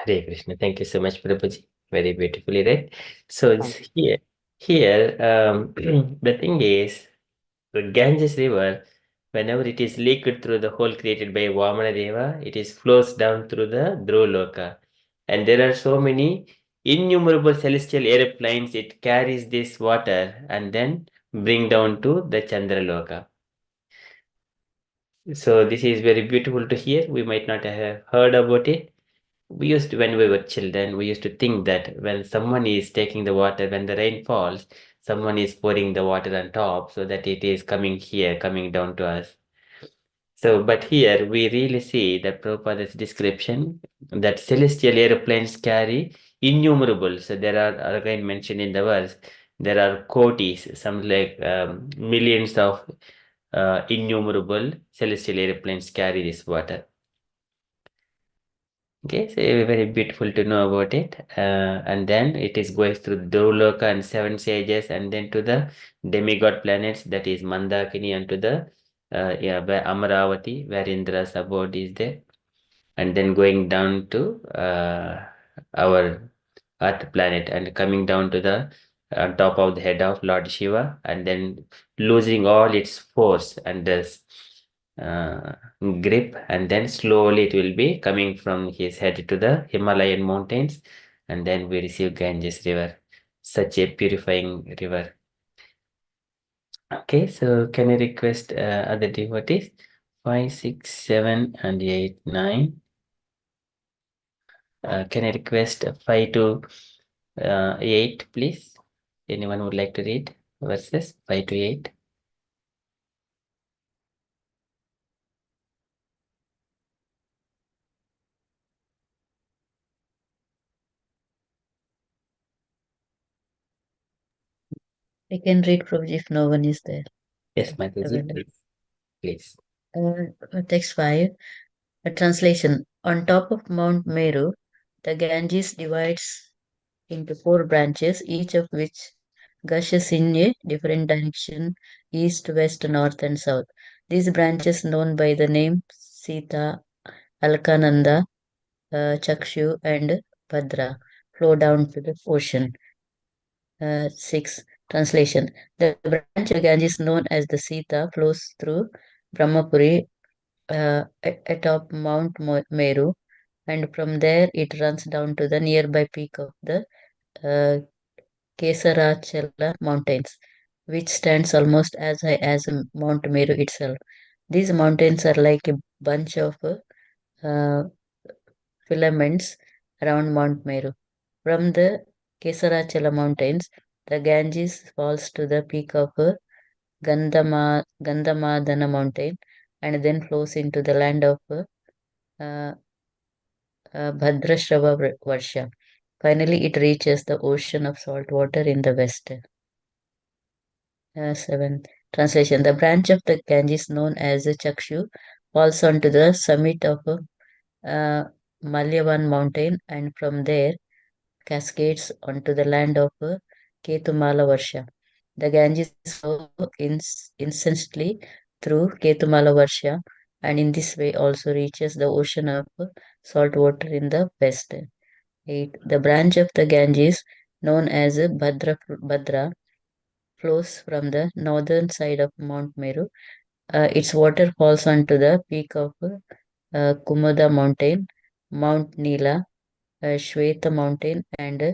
Hare Krishna. Thank you so much, Prabhuji. Very beautifully read. So it's Thank you. here, the thing is, the Ganges River, whenever it is leaked through the hole created by Vamana Deva, it is flows down through the Dhruvaloka. And there are so many innumerable celestial airplanes, it carries this water and then bring down to the Chandraloka. So this is very beautiful to hear. We might not have heard about it. We used to, when we were children, we used to think that when someone is taking the water, when the rain falls, someone is pouring the water on top so that it is coming here, coming down to us. So, but here we really see that Prabhupada's description that celestial airplanes carry innumerable. So there are again mentioned in the verse, there are kotis, some like millions of innumerable celestial airplanes carry this water. Okay, so very beautiful to know about it. And then it is going through Dhruloka and seven sages, and then to the demigod planets, that is Mandakini, and to the by Amaravati, where Indra's abode is there, and then going down to our Earth planet and coming down to the on top of the head of Lord Shiva, and then losing all its force and this uh, grip, and then slowly it will be coming from his head to the Himalayan mountains, and then we receive Ganges River, such a purifying river. Okay, so can I request other devotees? 5, 6, 7, and 8, 9. Can I request 5 to 8, please? Anyone would like to read verses 5 to 8? I can read Prabhuji if no one is there. Yes, Mataji, Available. please. Text 5. A translation. On top of Mount Meru, the Ganges divides into 4 branches, each of which gushes in a different direction: east, west, north, and south. These branches, known by the name Sita, Alkananda, Chakshu, and Bhadra, flow down to the ocean. 6. Translation. The branch of the Ganges known as the Sita flows through Brahmapuri atop Mount Meru, and from there it runs down to the nearby peak of the uh, Kesarachala Mountains, which stands almost as high as Mount Meru itself. These mountains are like a bunch of uh, filaments around Mount Meru. From the Kesarachala Mountains, the Ganges falls to the peak of Gandamadana Mountain and then flows into the land of uh, Bhadrashrava Varsha. Finally, it reaches the ocean of salt water in the west. 7. Translation. The branch of the Ganges known as Chakshu falls onto the summit of uh, Malyavan mountain and from there cascades onto the land of Ketumala Varsha. The Ganges flow incessantly through Ketumala Varsha and in this way also reaches the ocean of salt water in the west. 8. The branch of the Ganges known as Bhadra flows from the northern side of Mount Meru. Its water falls onto the peak of Kumuda mountain, Mount Nila, Shweta mountain, and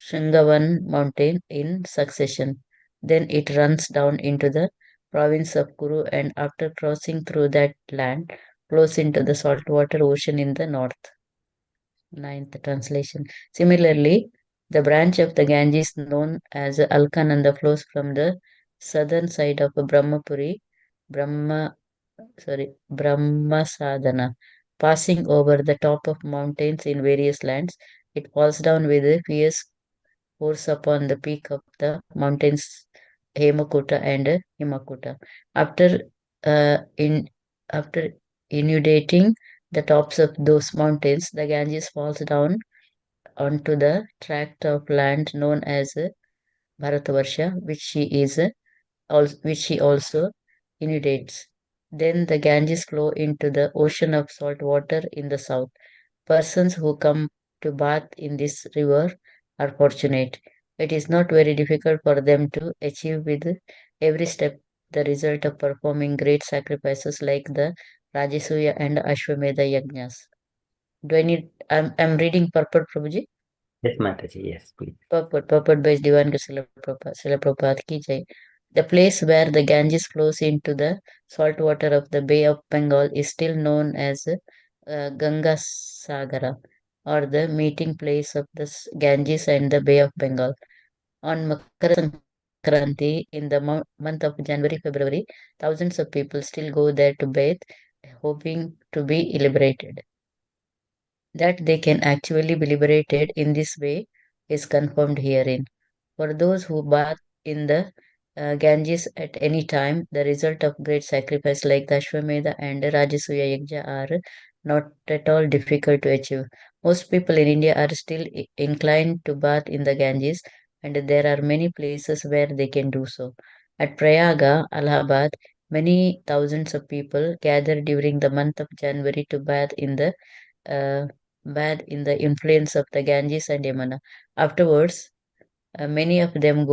Shringavan mountain in succession. Then it runs down into the province of Kuru and after crossing through that land, flows into the saltwater ocean in the north. 9th translation. Similarly, the branch of the Ganges known as Alkananda flows from the southern side of Brahmapuri Brahmasadana. Passing over the top of mountains in various lands, it falls down with a fierce force upon the peak of the mountains Hemakuta and Himakuta. After after inundating the tops of those mountains, the Ganges falls down onto the tract of land known as Bharatavarsha, which she also inundates. Then the Ganges flow into the ocean of salt water in the south. Persons who come to bath in this river are fortunate. It is not very difficult for them to achieve with every step the result of performing great sacrifices like the Rajasuya and Ashwamedha yajnas. Do I need? I'm reading purport, Prabhuji. Yes, Mataji, yes, please. Purport by Divan Srila Prabhupada ki jai. The place where the Ganges flows into the salt water of the Bay of Bengal is still known as Ganga Sagara, or the meeting place of the Ganges and the Bay of Bengal. On Makara Sankranti, in the month of January, February, thousands of people still go there to bathe, hoping to be liberated. That they can actually be liberated in this way is confirmed herein. For those who bath in the Ganges at any time, the result of great sacrifice like the Ashwamedha and Rajasuya Yajna are not at all difficult to achieve. Most people in India are still inclined to bath in the Ganges, and there are many places where they can do so. At Prayaga, Allahabad, many thousands of people gather during the month of January to uh, bath in the influence of the Ganges and Yamuna. Afterwards, many of them uh,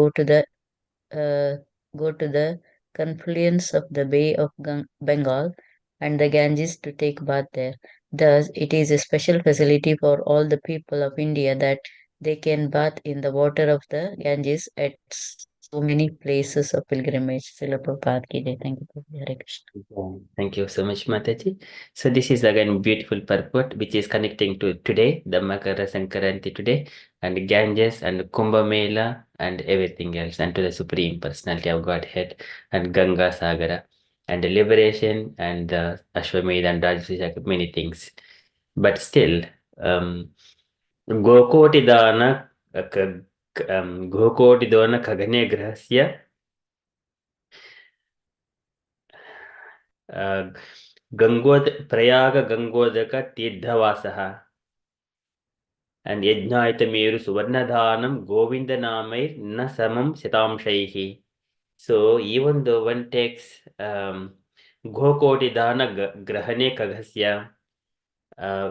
go to the confluence of the Bay of Bengal and the Ganges to take bath there. Thus, it is a special facility for all the people of India that they can bath in the water of the Ganges at so many places of pilgrimage. Srila Prabhupada ki jai. Thank you, Prabhu. Hare Krishna. Thank you so much, Mataji. So this is again beautiful purport which is connecting to today, the Makara Sankranti today, and Ganges and Kumbh Mela and everything else, and to the Supreme Personality of Godhead and Ganga Sagara and the liberation and the Ashwamedha and Rajasuya, many things. But still, Gokotidana Gokotidana Kagane Grahasya Prayag गंगोदक तीर्थवासः and यज्ञायतमेरु सुवर्णधानं गोविन्दनामैर् न समं शतांशैः. So even though one takes Gokotidana Grahane Kaghasya,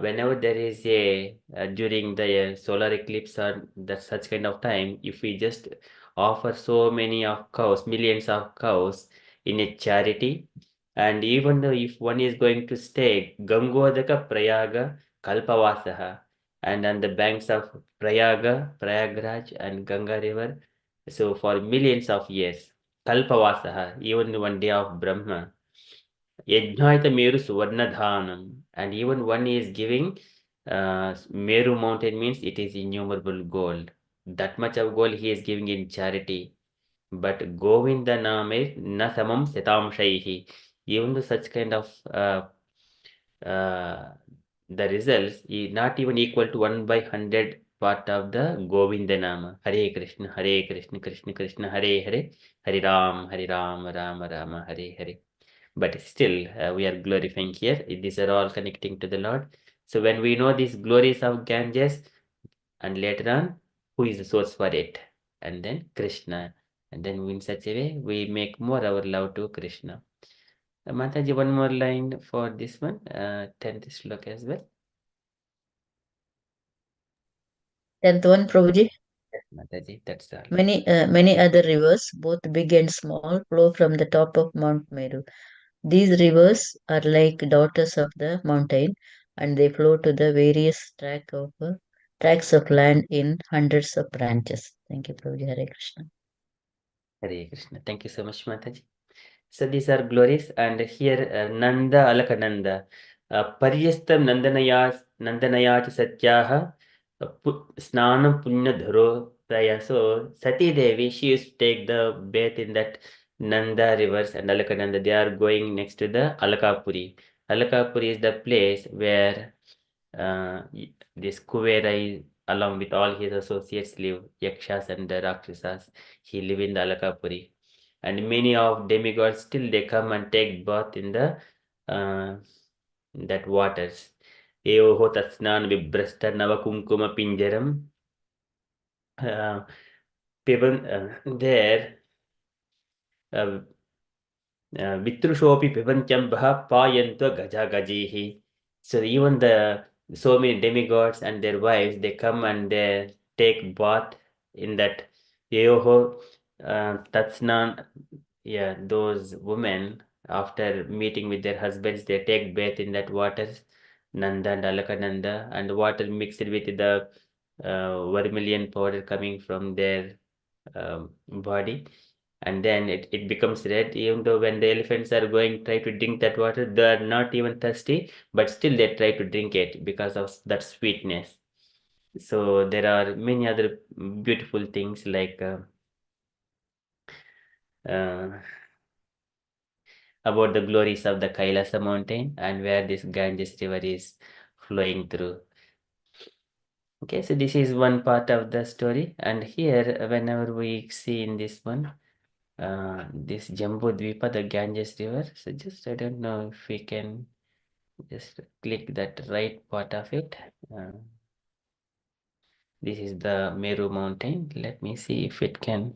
whenever there is a during the solar eclipse or that such kind of time, if we just offer so many of cows, millions of cows in a charity, and even though if one is going to stay Gangodaka Prayaga Kalpavasaha, and on the banks of Prayagraj and Ganga river, so for millions of years, Kalpavasaha, even one day of Brahma, Yajnaita Meru Suvarnadhanam, and even one is giving Meru mountain means it is innumerable gold. That much of gold he is giving in charity. But Govinda Name Nasamam Setamshaihi. Even though such kind of the results is not even equal to 1/100 part of the Govinda Nama. Hare Krishna, Krishna Krishna, Hare Hare, Hare Ram, Rama Rama, Hare Hare. But still, we are glorifying here. These are all connecting to the Lord. So when we know these glories of Ganges, and later on, who is the source for it? And then Krishna. And then in such a way, we make more our love to Krishna. Mataji, one more line for this one, 10th slok as well. 10th one, Prabhuji. Yes, Mataji, that's all. Many other rivers, both big and small, flow from the top of Mount Meru. These rivers are like daughters of the mountain, and they flow to the various tracts of land in hundreds of branches. Thank you, Prabhuji. Hare Krishna. Hare Krishna. Thank you so much, Mataji. So these are glories, and here Nanda Alakananda, Paryastam Nandanayach Satyaha, Snanam Punya Dharo Praya. So Sati Devi, she used to take the bath in that Nanda rivers and Alakananda, they are going next to the Alakapuri. Alakapuri is the place where this Kuvera along with all his associates live, Yakshas and the Rakshasas. He live in the Alakapuri. And many of demigods still they come and take bath in the that waters. Eoho tatsnan vibrasta navakunkuma pinjaram. People there Vitrushopi Pivanchambha Payantva Gaja Gajihi. So even the so many demigods and their wives they come and they take bath in that Yeho Tatsnan. Yeah, those women after meeting with their husbands they take bath in that water, Nanda and Alakananda, and water mixed with the vermilion powder coming from their body, and then it becomes red. Even though when the elephants are going try to drink that water, they are not even thirsty, but still they try to drink it because of that sweetness. So there are many other beautiful things like uh, about the glories of the Kailasa mountain and where this Ganges river is flowing through. Okay, so this is one part of the story, and here whenever we see in this one this Jambu Dvipa, the Ganges river. So just I don't know if we can just click that right part of it. This is the Meru mountain. Let me see if it can.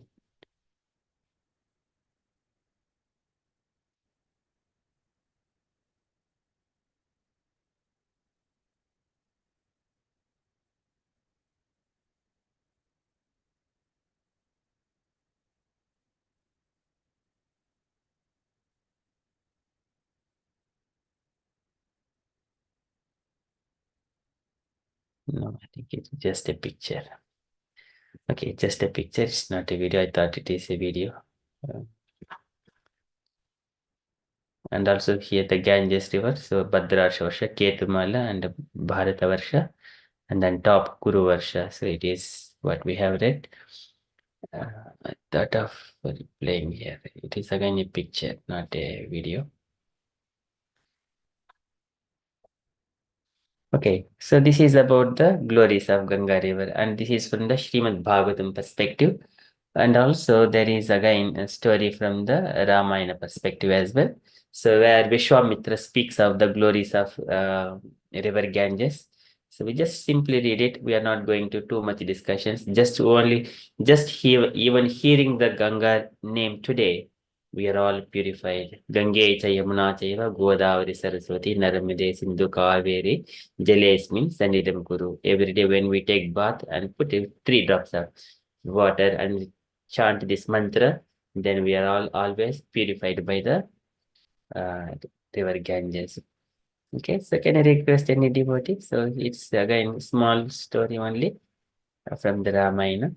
No, I think it's just a picture. Okay, just a picture. It's not a video. I thought it is a video. And also here the Ganges river. So Bhadrasha Varsha, Ketumala, and Bharata Varsha, and then top Kuru Varsha. So it is what we have read. I thought of playing here. It is again a picture, not a video. Okay, so this is about the glories of Ganga river, and this is from the Srimad Bhagavatam perspective. And also there is again a story from the Ramayana perspective as well. So where Vishwamitra speaks of the glories of river Ganges. So we just simply read it. We are not going to too much discussions. Just even hearing the Ganga name today, we are all purified. Gange cha Yamuna chaiva Godavari Saraswati Narmade Sindhu Kaveri Jalesmin Sannidham Kuru. Every day when we take bath and put 3 drops of water and chant this mantra, then we are all always purified by the uh, river Ganges. Okay, so can I request any devotee? So it's again small story only from the Ramayana.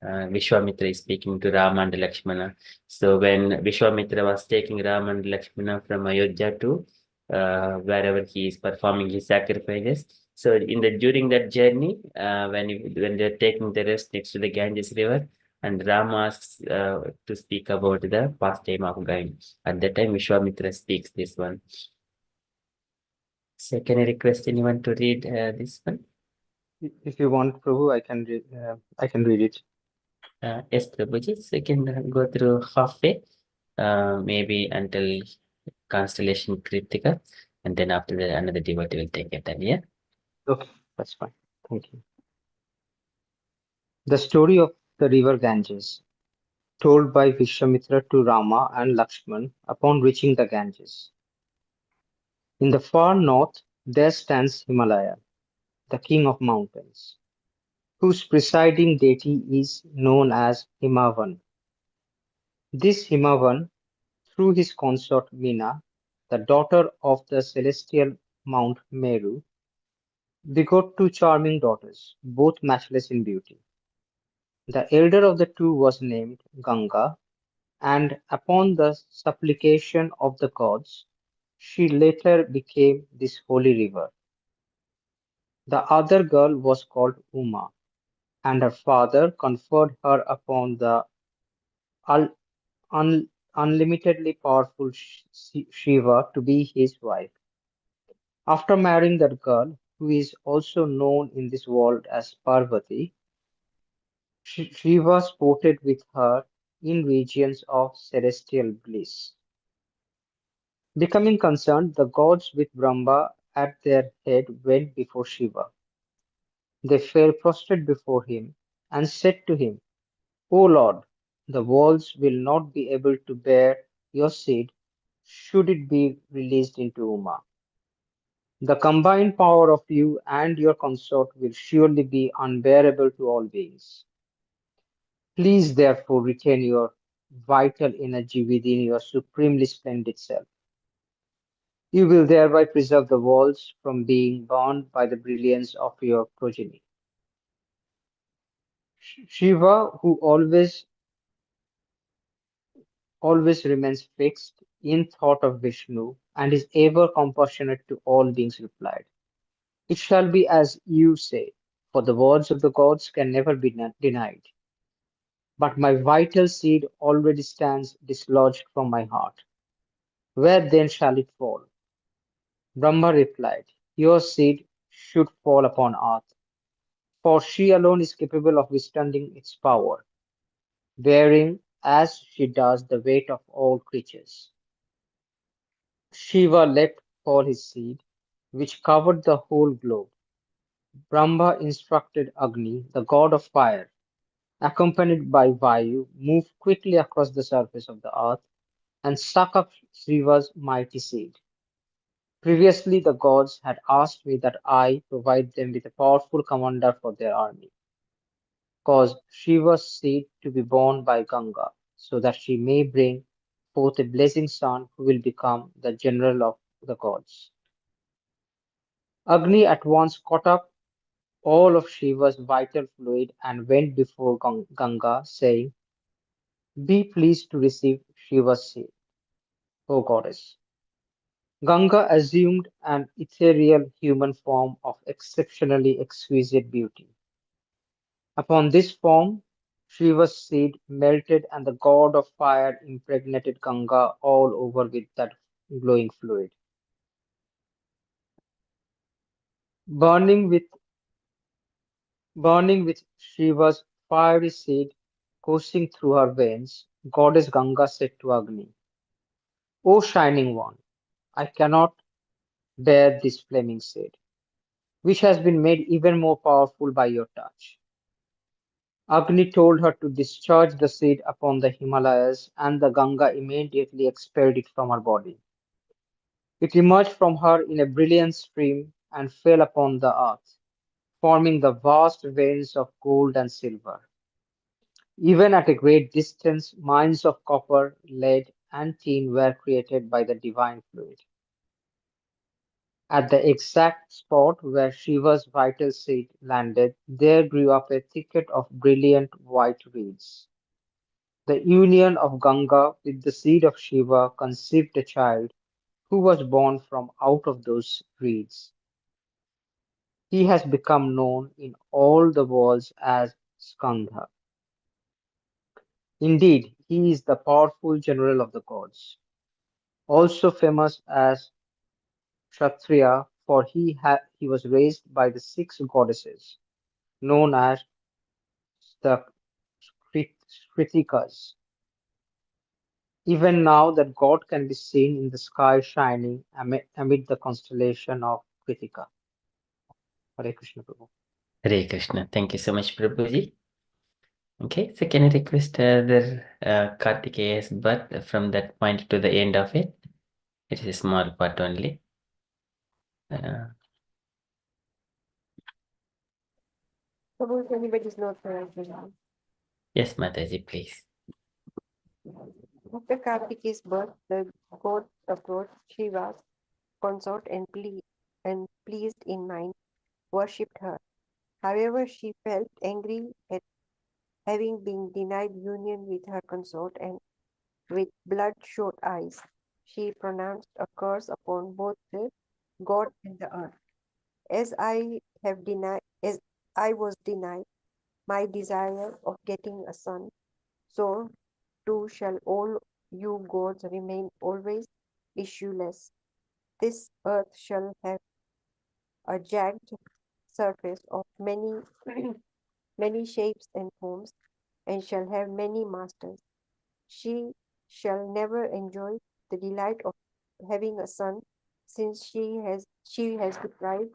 Vishwamitra is speaking to Rama and Lakshmana. So when Vishwamitra was taking Rama and Lakshmana from Ayodhya to wherever he is performing his sacrifices. So during that journey, when they're taking the rest next to the Ganges river, and Rama asks to speak about the pastime of going. At that time, Vishwamitra speaks this one. So can I request anyone to read this one? If you want, Prabhu, I can read it. Yes, Prabhuji. So you can go through halfway, maybe until Constellation Kritika, and then after that, another devotee will take it. Then, yeah. Okay, that's fine. Thank you. The story of the river Ganges, told by Vishwamitra to Rama and Lakshman upon reaching the Ganges. In the far north, there stands Himalaya, the king of mountains, whose presiding deity is known as Himavan. This Himavan, through his consort Meena, the daughter of the celestial Mount Meru, begot 2 charming daughters, both matchless in beauty. The elder of the two was named Ganga, and upon the supplication of the gods, she later became this holy river. The other girl was called Uma, and her father conferred her upon the unlimitedly powerful Shiva to be his wife. After marrying that girl, who is also known in this world as Parvati, Shiva sported with her in regions of celestial bliss. Becoming concerned, the gods with Brahma at their head went before Shiva. They fell prostrate before him and said to him, O Lord, the walls will not be able to bear your seed should it be released into Uma. The combined power of you and your consort will surely be unbearable to all beings. Please therefore retain your vital energy within your supremely splendid self. You will thereby preserve the walls from being burned by the brilliance of your progeny. Shiva, who always remains fixed in thought of Vishnu and is ever compassionate to all beings, replied, It shall be as you say, for the words of the gods can never be denied. But my vital seed already stands dislodged from my heart. Where then shall it fall? Brahma replied, Your seed should fall upon earth, for she alone is capable of withstanding its power, bearing as she does the weight of all creatures. Shiva let fall his seed, which covered the whole globe. Brahma instructed Agni, the god of fire, accompanied by Vayu, move quickly across the surface of the earth and suck up Shiva's mighty seed. Previously, the gods had asked me that I provide them with a powerful commander for their army, cause Shiva's seed to be born by Ganga, so that she may bring forth a blessing son who will become the general of the gods. Agni at once caught up all of Shiva's vital fluid and went before Ganga, saying, Be pleased to receive Shiva's seed, O goddess. Ganga assumed an ethereal human form of exceptionally exquisite beauty. Upon this form, Shiva's seed melted, and the god of fire impregnated Ganga all over with that glowing fluid. Burning with burning with Shiva's fiery seed coursing through her veins, goddess Ganga said to Agni, O shining one, I cannot bear this flaming seed, which has been made even more powerful by your touch. Agni told her to discharge the seed upon the Himalayas, and the Ganga immediately expelled it from her body. It emerged from her in a brilliant stream and fell upon the earth, forming the vast veins of gold and silver. Even at a great distance, mines of copper, lead, and tin were created by the divine fluid. At the exact spot where Shiva's vital seed landed, there grew up a thicket of brilliant white reeds. The union of Ganga with the seed of Shiva conceived a child who was born from out of those reeds. He has become known in all the worlds as Skandha. Indeed, he is the powerful general of the gods, also famous as Kshatriya, for he was raised by the six goddesses, known as the Kritikas. Even now, that god can be seen in the sky shining amid the constellation of Kritika. Hare Krishna Prabhu. Hare Krishna. Thank you so much, Prabhuji. Okay, so can I request the Kartikeya's birth from that point to the end of it? It is a small part only. Suppose anybody's not there. Yes, Mataji, please. After Kartikeya's birth, the god approached Shiva's consort and pleased in mind, worshipped her. However, she felt angry at having been denied union with her consort, and with bloodshot eyes, she pronounced a curse upon both the god and the earth. As I was denied my desire of getting a son, so too shall all you gods remain always issueless. This earth shall have a jagged surface of many many shapes and forms, and shall have many masters. She shall never enjoy the delight of having a son, since she has deprived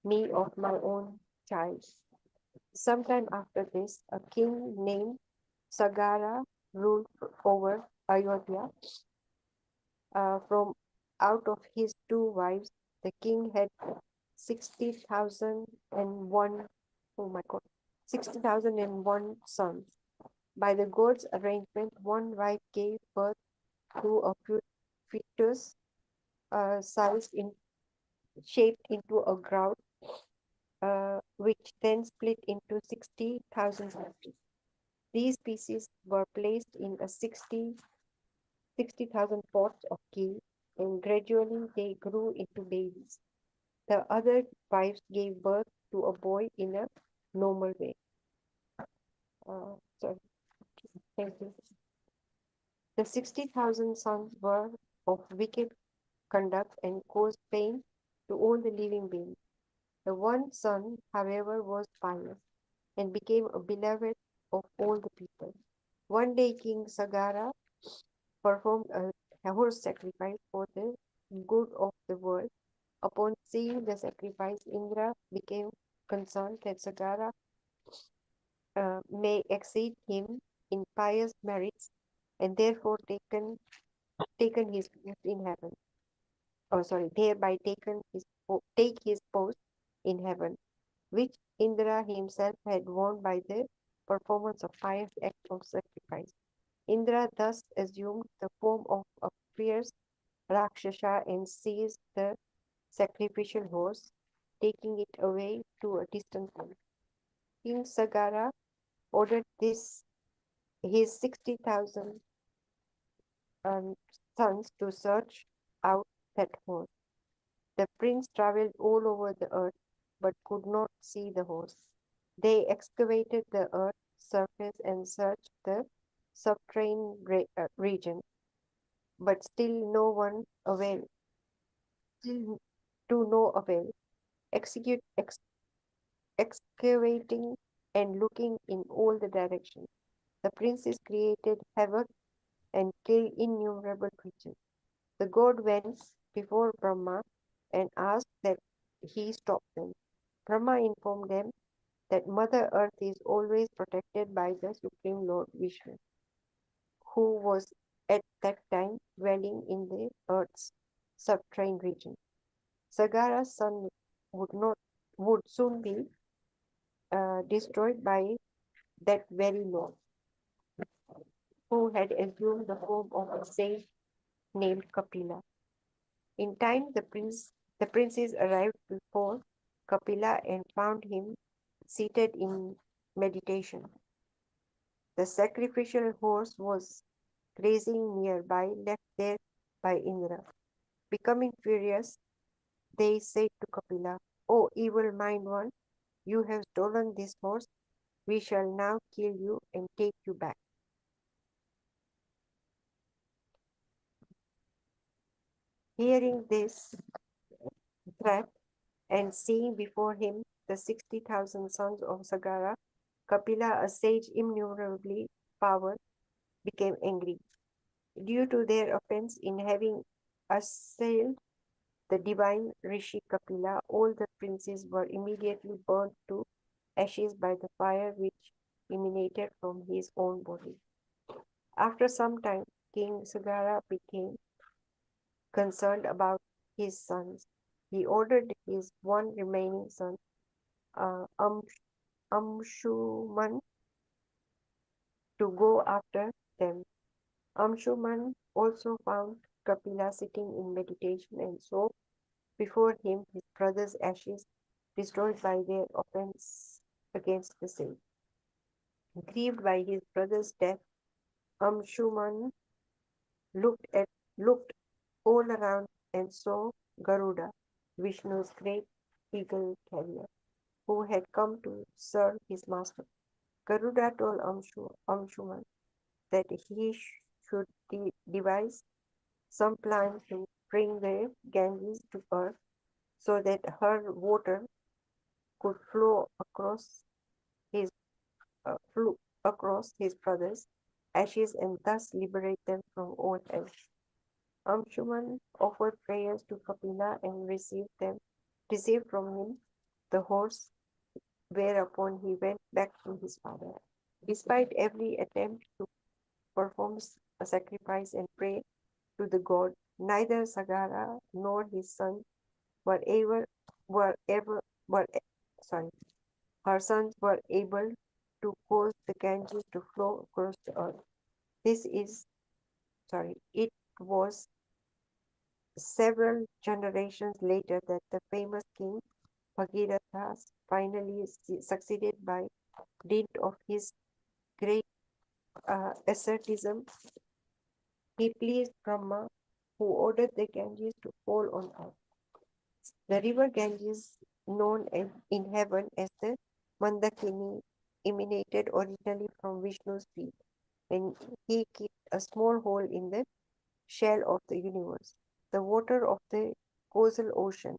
me of my own child. Sometime after this, a king named Sagara ruled over Ayodhya. From out of his two wives, the king had 60,001, oh my God, 60,001 sons. By the god's arrangement, one wife gave birth to a fetus sized in shaped into a ground, which then split into 60,000 pieces. These pieces were placed in a 60,000 pots of ghee, and gradually they grew into babies. The other wives gave birth to a boy in a normal way. Sorry, thank you. The 60,000 sons were of wicked conduct and caused pain to all the living beings. The one son, however, was pious and became a beloved of all the people. One day, King Sagara performed a horse sacrifice for the good of the world. Upon seeing the sacrifice, Indra became concerned that Sagara may exceed him in pious merits, and therefore taken his place in heaven. Oh, sorry, thereby take his post in heaven, which Indra himself had won by the performance of pious acts of sacrifice. Indra thus assumed the form of a fierce Rakshasa and seized the sacrificial horse, taking it away to a distant place. King Sagara ordered his 60,000 um, sons to search out that horse. The prince traveled all over the earth but could not see the horse. They excavated the earth's surface and searched the subterranean region, but still to no avail. Execute, ex, Excavating and looking in all the directions, the princes created havoc and killed innumerable creatures. The god went before Brahma and asked that he stop them. Brahma informed them that Mother Earth is always protected by the Supreme Lord Vishnu, who was at that time dwelling in the earth's subterranean region. Sagara's son would soon be destroyed by that very Lord, who had assumed the form of a sage named Kapila. In time, the princes arrived before Kapila and found him seated in meditation. The sacrificial horse was grazing nearby, left there by Indra. Becoming furious, they said to Kapila, "O evil-minded one, you have stolen this horse. We shall now kill you and take you back." Hearing this threat and seeing before him the 60,000 sons of Sagara, Kapila, a sage immeasurably powerful, became angry. Due to their offense in having assailed the divine Rishi Kapila, all the princes were immediately burnt to ashes by the fire which emanated from his own body. After some time, King Sagara became concerned about his sons. He ordered his one remaining son, uh, Amshuman, to go after them. Amshuman also found Kapila sitting in meditation and saw before him his brother's ashes destroyed by their offense against the sage. Grieved by his brother's death, Amshuman looked at looked all around and saw Garuda, Vishnu's great eagle carrier, who had come to serve his master. Garuda told Amshuman that he should devise some plan to bring the Ganges to earth so that her water could flow his across his brother's ashes and thus liberate them from all else. Amshuman offered prayers to Kapila and received from him the horse, whereupon he went back to his father. Despite every attempt to perform a sacrifice and pray to the god, neither Sagara nor his son were able were ever were sorry her sons were able to cause the Ganges to flow across the earth. It was several generations later that the famous king Bhagirath finally succeeded by dint of his great asceticism. He pleased Brahma, who ordered the Ganges to fall on earth. The river Ganges, known in heaven as the Mandakini, emanated originally from Vishnu's feet when he kicked a small hole in the shell of the universe. The water of the causal ocean,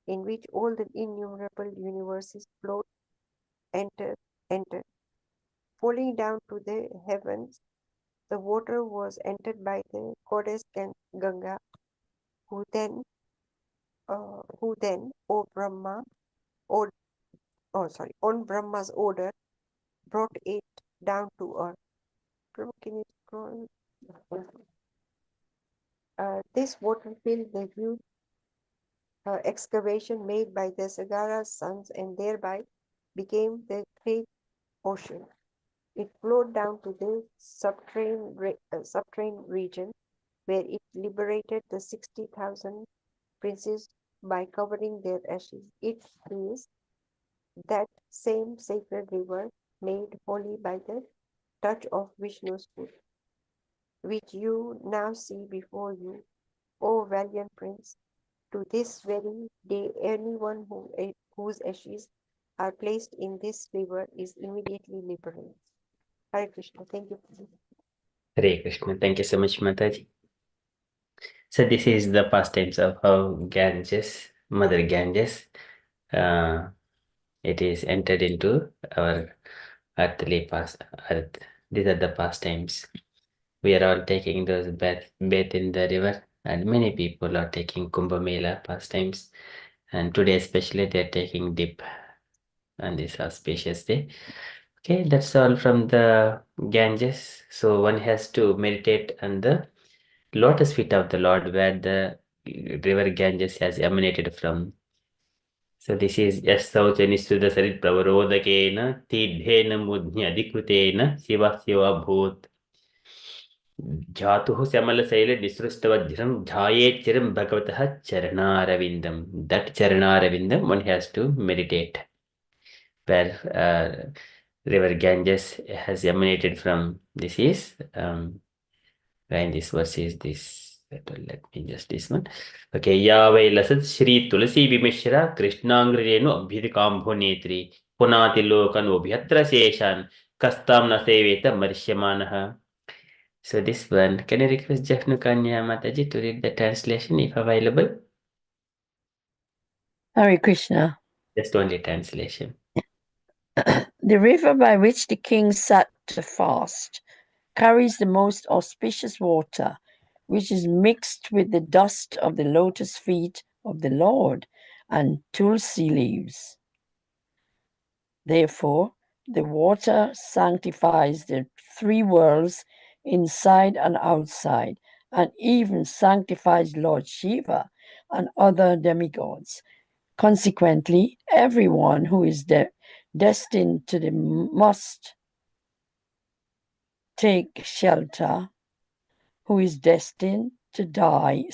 in which all the innumerable universes float, entered. Falling down to the heavens, the water was entered by the goddess Ganga, who then, O Brahma, or on Brahma's order, brought it down to earth. Bro, can you scroll? This water filled the huge excavation made by the Sagara's sons and thereby became the great ocean. It flowed down to the subterranean region where it liberated the 60,000 princes by covering their ashes. It is that same sacred river made holy by the touch of Vishnu's foot, which you now see before you, O valiant prince. To this very day, anyone whose ashes are placed in this river is immediately liberated. Hare Krishna. Thank you. Hare Krishna. Thank you so much, Mataji. So this is the pastimes of how Ganges, Mother Ganges, it is entered into our earthly past earth. These are the pastimes. We are all taking those bath in the river, and many people are taking Kumbh Mela pastimes. And today especially they are taking dip on this auspicious day. Okay, that's all from the Ganges. So one has to meditate on the lotus feet of the Lord, where the river Ganges has emanated from. So this is Yastauchanisudha Sarit Pravarodakena Tidhena Mudhya Adikritena Siva Siva Bhut Jatuhu Samala Saila Disrustavajram Jhaye Chiram Bhagavataha Charanaravindam. That Charanaravindam one has to meditate, where river Ganges has emanated from. This is and this verse is this. Let me just this one. Okay, Yahweh lasat Shri Tulasi Vimishra Krishnangrenu Abhidikambho Netri Punati Lokan Obhyatra Seshan Kastam Naseveta Marishyamanaha. So this one, can I request Jafnu Kanya Mataji to read the translation if available? Hare Krishna. Just only translation. The river by which the king sat to fast carries the most auspicious water, which is mixed with the dust of the lotus feet of the Lord and tulsi leaves. Therefore, the water sanctifies the three worlds inside and outside, and even sanctifies Lord Shiva and other demigods. Consequently, everyone who is destined to the must take shelter, who is destined to die.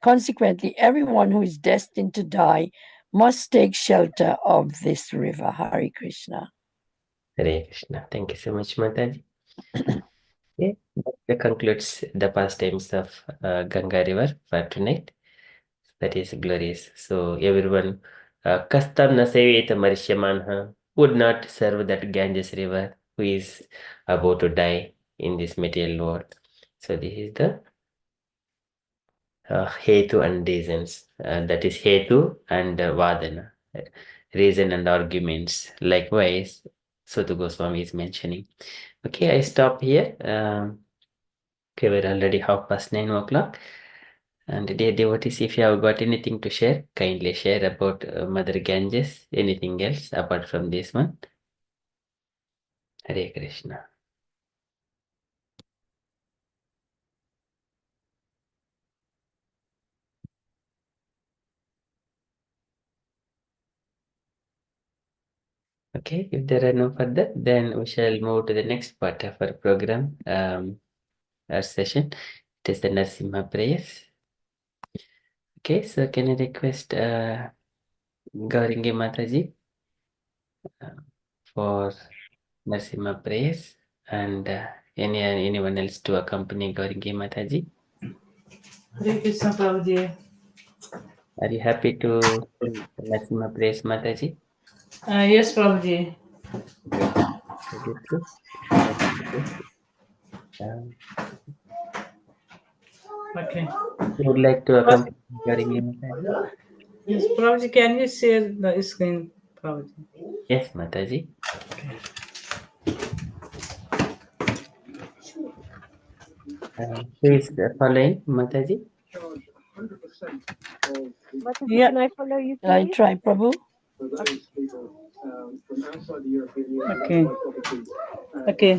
Consequently, everyone who is destined to die must take shelter of this river. Hare Krishna. Hare Krishna. Thank you so much, Mataji. Okay, that concludes the pastimes of Ganga River for tonight. That is Glories. So everyone, Kastam Naseveta Marishamanha would not serve that Ganges River who is about to die in this material world. So this is the hetu and reasons. That is hetu and vadana, reason and arguments. Likewise, Suta Goswami is mentioning. Okay, I stop here. Okay, we're already 9:30. And dear devotees, if you have got anything to share, kindly share about Mother Ganges. Anything else apart from this one? Hare Krishna. Okay, if there are no further, then we shall move to the next part of our program, our session. It is the Narsimha prayers. Okay, so can I request Gauringi Mataji for Narsimha prayers and anyone else to accompany Gauringi Mataji? Hare Krishna Prabhuji. Are you happy to sing the Narsimha prayers, Mataji? Yes, Prabhuji. Beautiful. Okay. You would like to accompany Gauringi Mataji? Yes, Prabhuji, can you share the screen, Prabhuji? Yes, Mataji. Who is following, Mataji? Mataji, Yeah. can I follow you, Shall I please? try, Prabhu? Okay. Okay.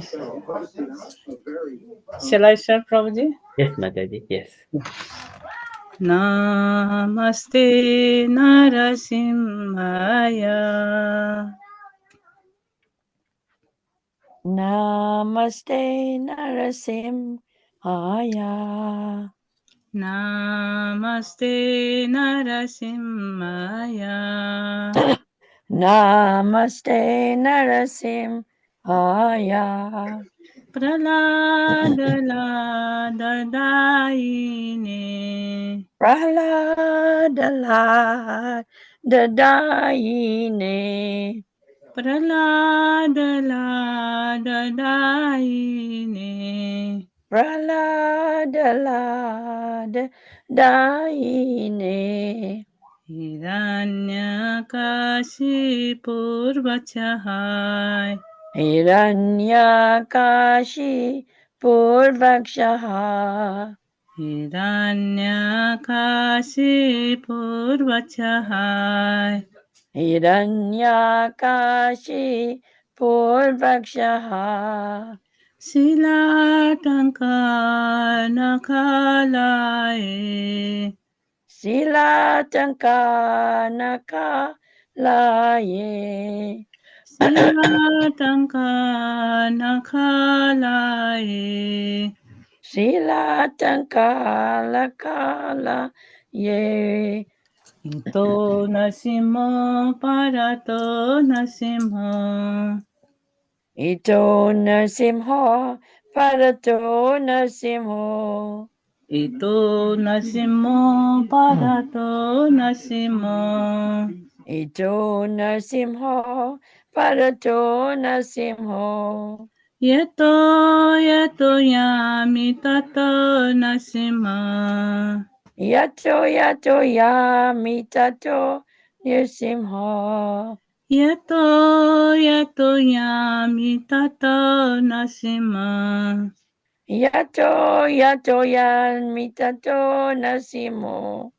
Shall I start, Prabhuji? Yes, Mataji, yes. Namaste Narasimhaya. Namaste Narasimhaya. Namaste Narasimhaya. Namaste Narasimhaya. Praladalaine. Praladalaine. Praladalaine. Praladalaine. Hiranyakashipurvachahai. Hiranyakashi Purvakshaha. Hiranyakashipurvachahai. Hiranyakashi Purvakshaha. Silatankanakalae. Silatankanakalaye. Silatankanakalae. Silatankalakalaye. Ito nasimo parato nasimo. Ito Narasimha Parato Narasimha. Ito nasimo parato nasimo. Ito Narasimha Parato Narasimha. Yeto yami tato nasima. Yato Yami Tato Narasimha. Yeto yami tato nasima. Yato Yami Tato Narasimha.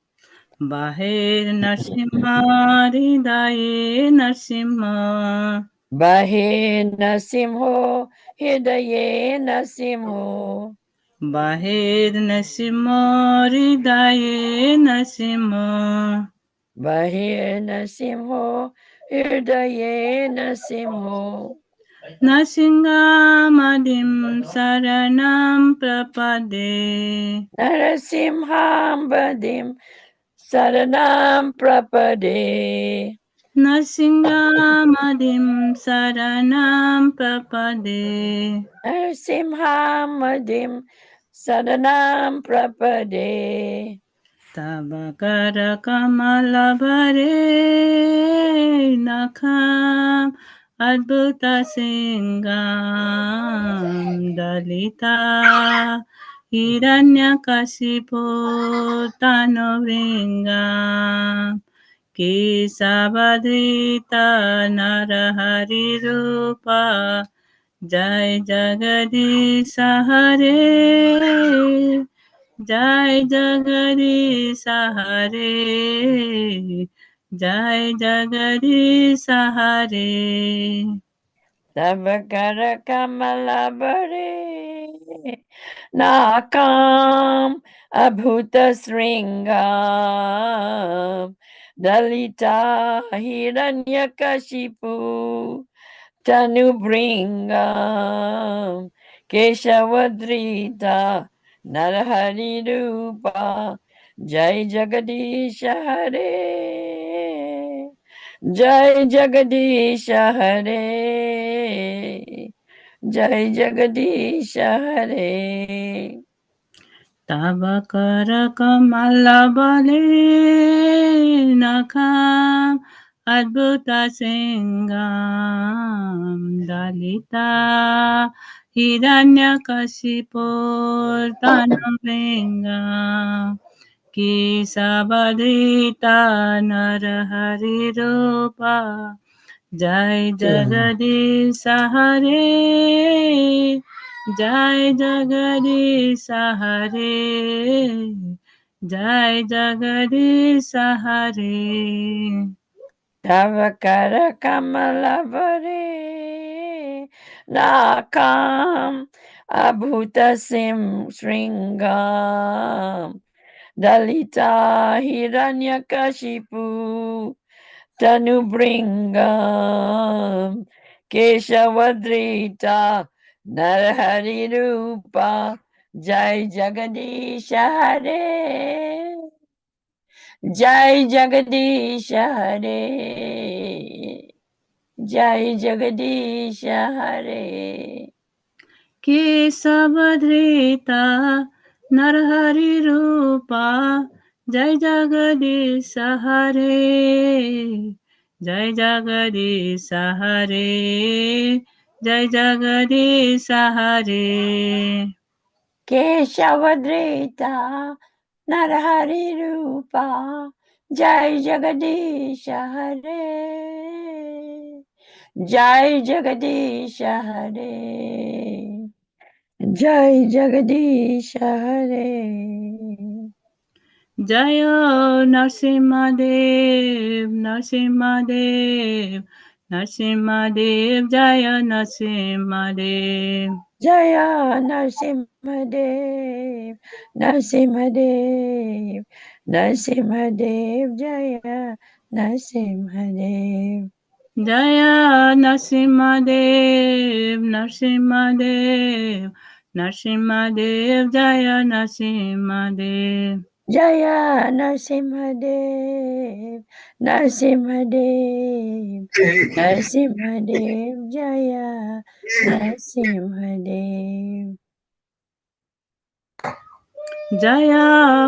Bahir nasimha ridaye nasimha. Bahe Narasimha Hidaye Narasimha. Bahir nasimha ridaye nasimha. Bahe Narasimha Hidaye Narasimha. Nasingamadim saranam prapade. Narasimham Badim Saranam Prapade. Nasingamadim saranam prapade. Narasimham Badim Saranam Prapade. Tabakara kamala bare nakam adbhuta singam dalita हिरण्यकशिपो तनुभृङ्गाम् केशवधृता नरहरिरूपा जय जगदीश हरे जय जगदीश हरे जय जगदीश हरे तब कर कमल बरे नाकाम अभूत श्रृंगाम दलिता हिरण्यकशिपु तनुभृङ्गां केशवधृता नरहरिरूपा जय जगदीश हरे जय जगदीश हरे जय जगदीश हरे तब कर कमल बले नखाम अद्भुत सिंगाम दलिता हिरण्यकशिपो तनुभृङ्गाम् केशवधृता नरहरिरूपा जय जगदीश हरे जय जगदीश हरे जय जगदीश हरे तव कर कमल बरे नाकाम अभूत श्रृंगाम दलिता हिरण्यकशिपु तनुभृङ्गां केशवधृता नरहरिरूपा जय जगदीश हरे जय जगदीश हरे जय जगदीश हरे केशवधृता नरहरिरूपा जय जगदीश हरे जय जगदीश हरे जय जगदीश हरे केशवधृता नरहरिरूपा जय जगदीश हरे जय जगदीश हरे जय जगदीश हरे जय नरसिंहदेव नरसिंहदेव नरसिंहदेव जय नरसिंहदेव जय नरसिंहदेव नरसिंहदेव नरसिंहदेव जय नरसिंहदेव जय नरसिंहदेव नरसिंहदेव नरसिंहदेव जय नरसिंहदेव जय नरसिंहदेव नरसिंहदेव नरसिंहदेव जय नरसिंहदेव जय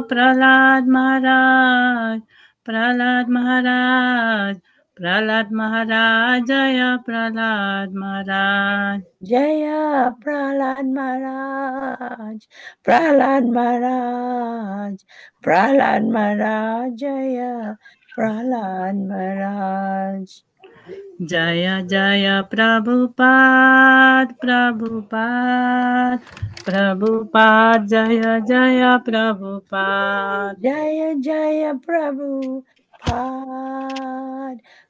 प्रहलाद महाराज प्रहलाद महाराज प्रहलाद महाराज जय प्रहलाद महाराज जय प्रहलाद महाराज प्रहलाद महाराज प्रहलाद महाराज जय प्रहलाद महाराज जय जय प्रभुपाद प्रभुपाद प्रभुपाद जय जय प्रभुपाद जय जय प्रभुपाद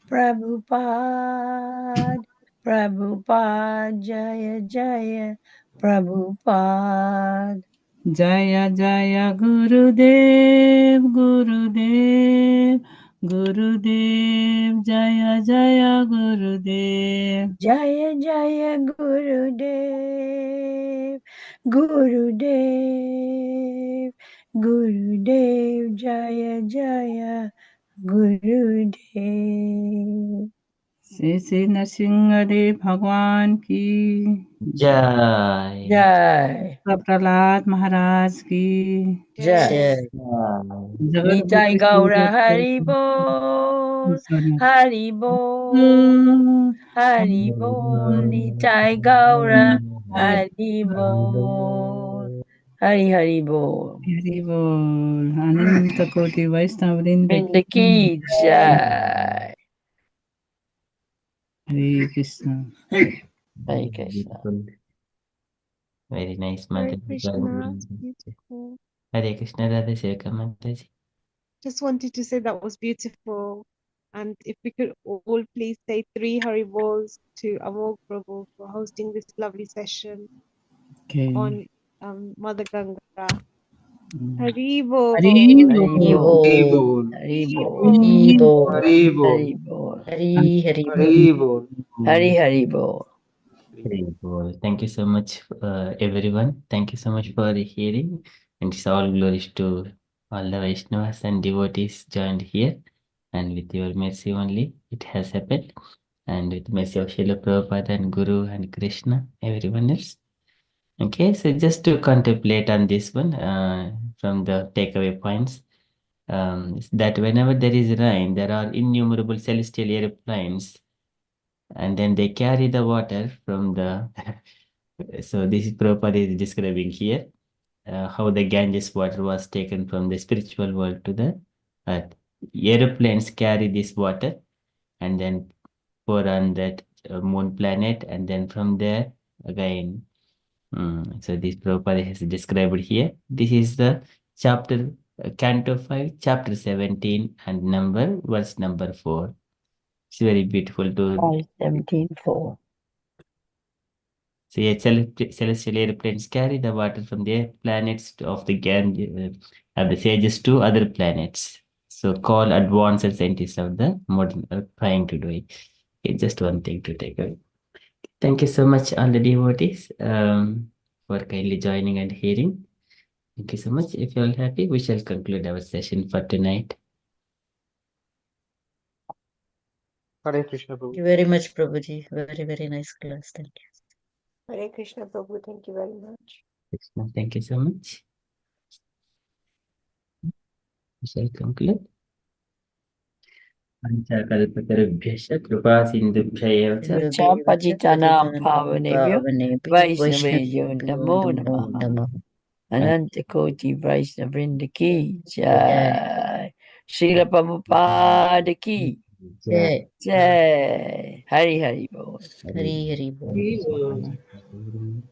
प्रभुपाद प्रभुपाद जय जय प्रभुपाद जय जय गुरुदेव गुरुदेव गुरुदेव जय जय गुरुदेव जय जय गुरुदेव गुरुदेव गुरुदेव जय जय गुरुदेव श्री श्री नरसिंहदेव भगवान की जय जय प्रहलाद महाराज की जय जय निताय गौर हरि बोल हरि बोल हरि बोल निताय गौर हरि बोल Hari Hari Bol. Hari Bol. Ananta Koti Vaishnava Vrinda Vrinda ki jai. Hare Krishna. Hare Krishna. Beautiful. Very nice, Hare Mataji. Krishna, it's beautiful. Hare Krishna, Radha Sevaka Mataji. Just wanted to say that was beautiful. And if we could all please say 3 Hari Bols to Amogha Prabhu for hosting this lovely session Okay. on Mother Ganga. Mm. Hari Bol. Hari Hari Bol. Bol. Hari Hari Bol. Bol. Hari Bol. Hari Hari Bol. Bol. Hari Hari Bol. Hari Bol. Hari Hari Bol. Very good. Thank you so much, everyone. Thank you so much for hearing. And it's all glories to all the Vaishnavas and devotees joined here. And with your mercy only, it has happened. And with mercy of Srila Prabhupada and Guru and Krishna, everyone else. Okay, so just to contemplate on this one from the takeaway points, is that whenever there is rain, there are innumerable celestial airplanes, and then they carry the water from the. So this is Prabhupada is describing here how the Ganges water was taken from the spiritual world to the earth. Aeroplanes carry this water and then pour on that moon planet, and then from there again. So this Prabhupada has described here. This is the chapter, Canto 5, chapter 17, and verse number 4. It's very beautiful to 5:17:4. so yeah, celestial airplanes carry the water from the planets of the of the sages to other planets. So call advanced scientists of the modern earth trying to do it. It's just one thing to take away. Thank you so much, all the devotees, for kindly joining and hearing. Thank you so much. If you're all happy, we shall conclude our session for tonight. Hare Krishna Thank Prabhu. you very much, Prabhuji. Very, very nice class. Thank you. Hare Krishna Prabhu, thank you very much. Krishna, thank you so much. We shall conclude. Panchakalpatarubhyascha कृपा सिन्धुभ्य एव च Chapajitanam Pavanebhyo Vaishnavebhyo Vaishnaveyo Namo Namaha. Namaha. Ananta Koti Vaishnava Vrinda ki Jai. jai. Srila Prabhupada ki Jai. jai. Hari Hari Bol. Hari Hari Bol. Hari Bol.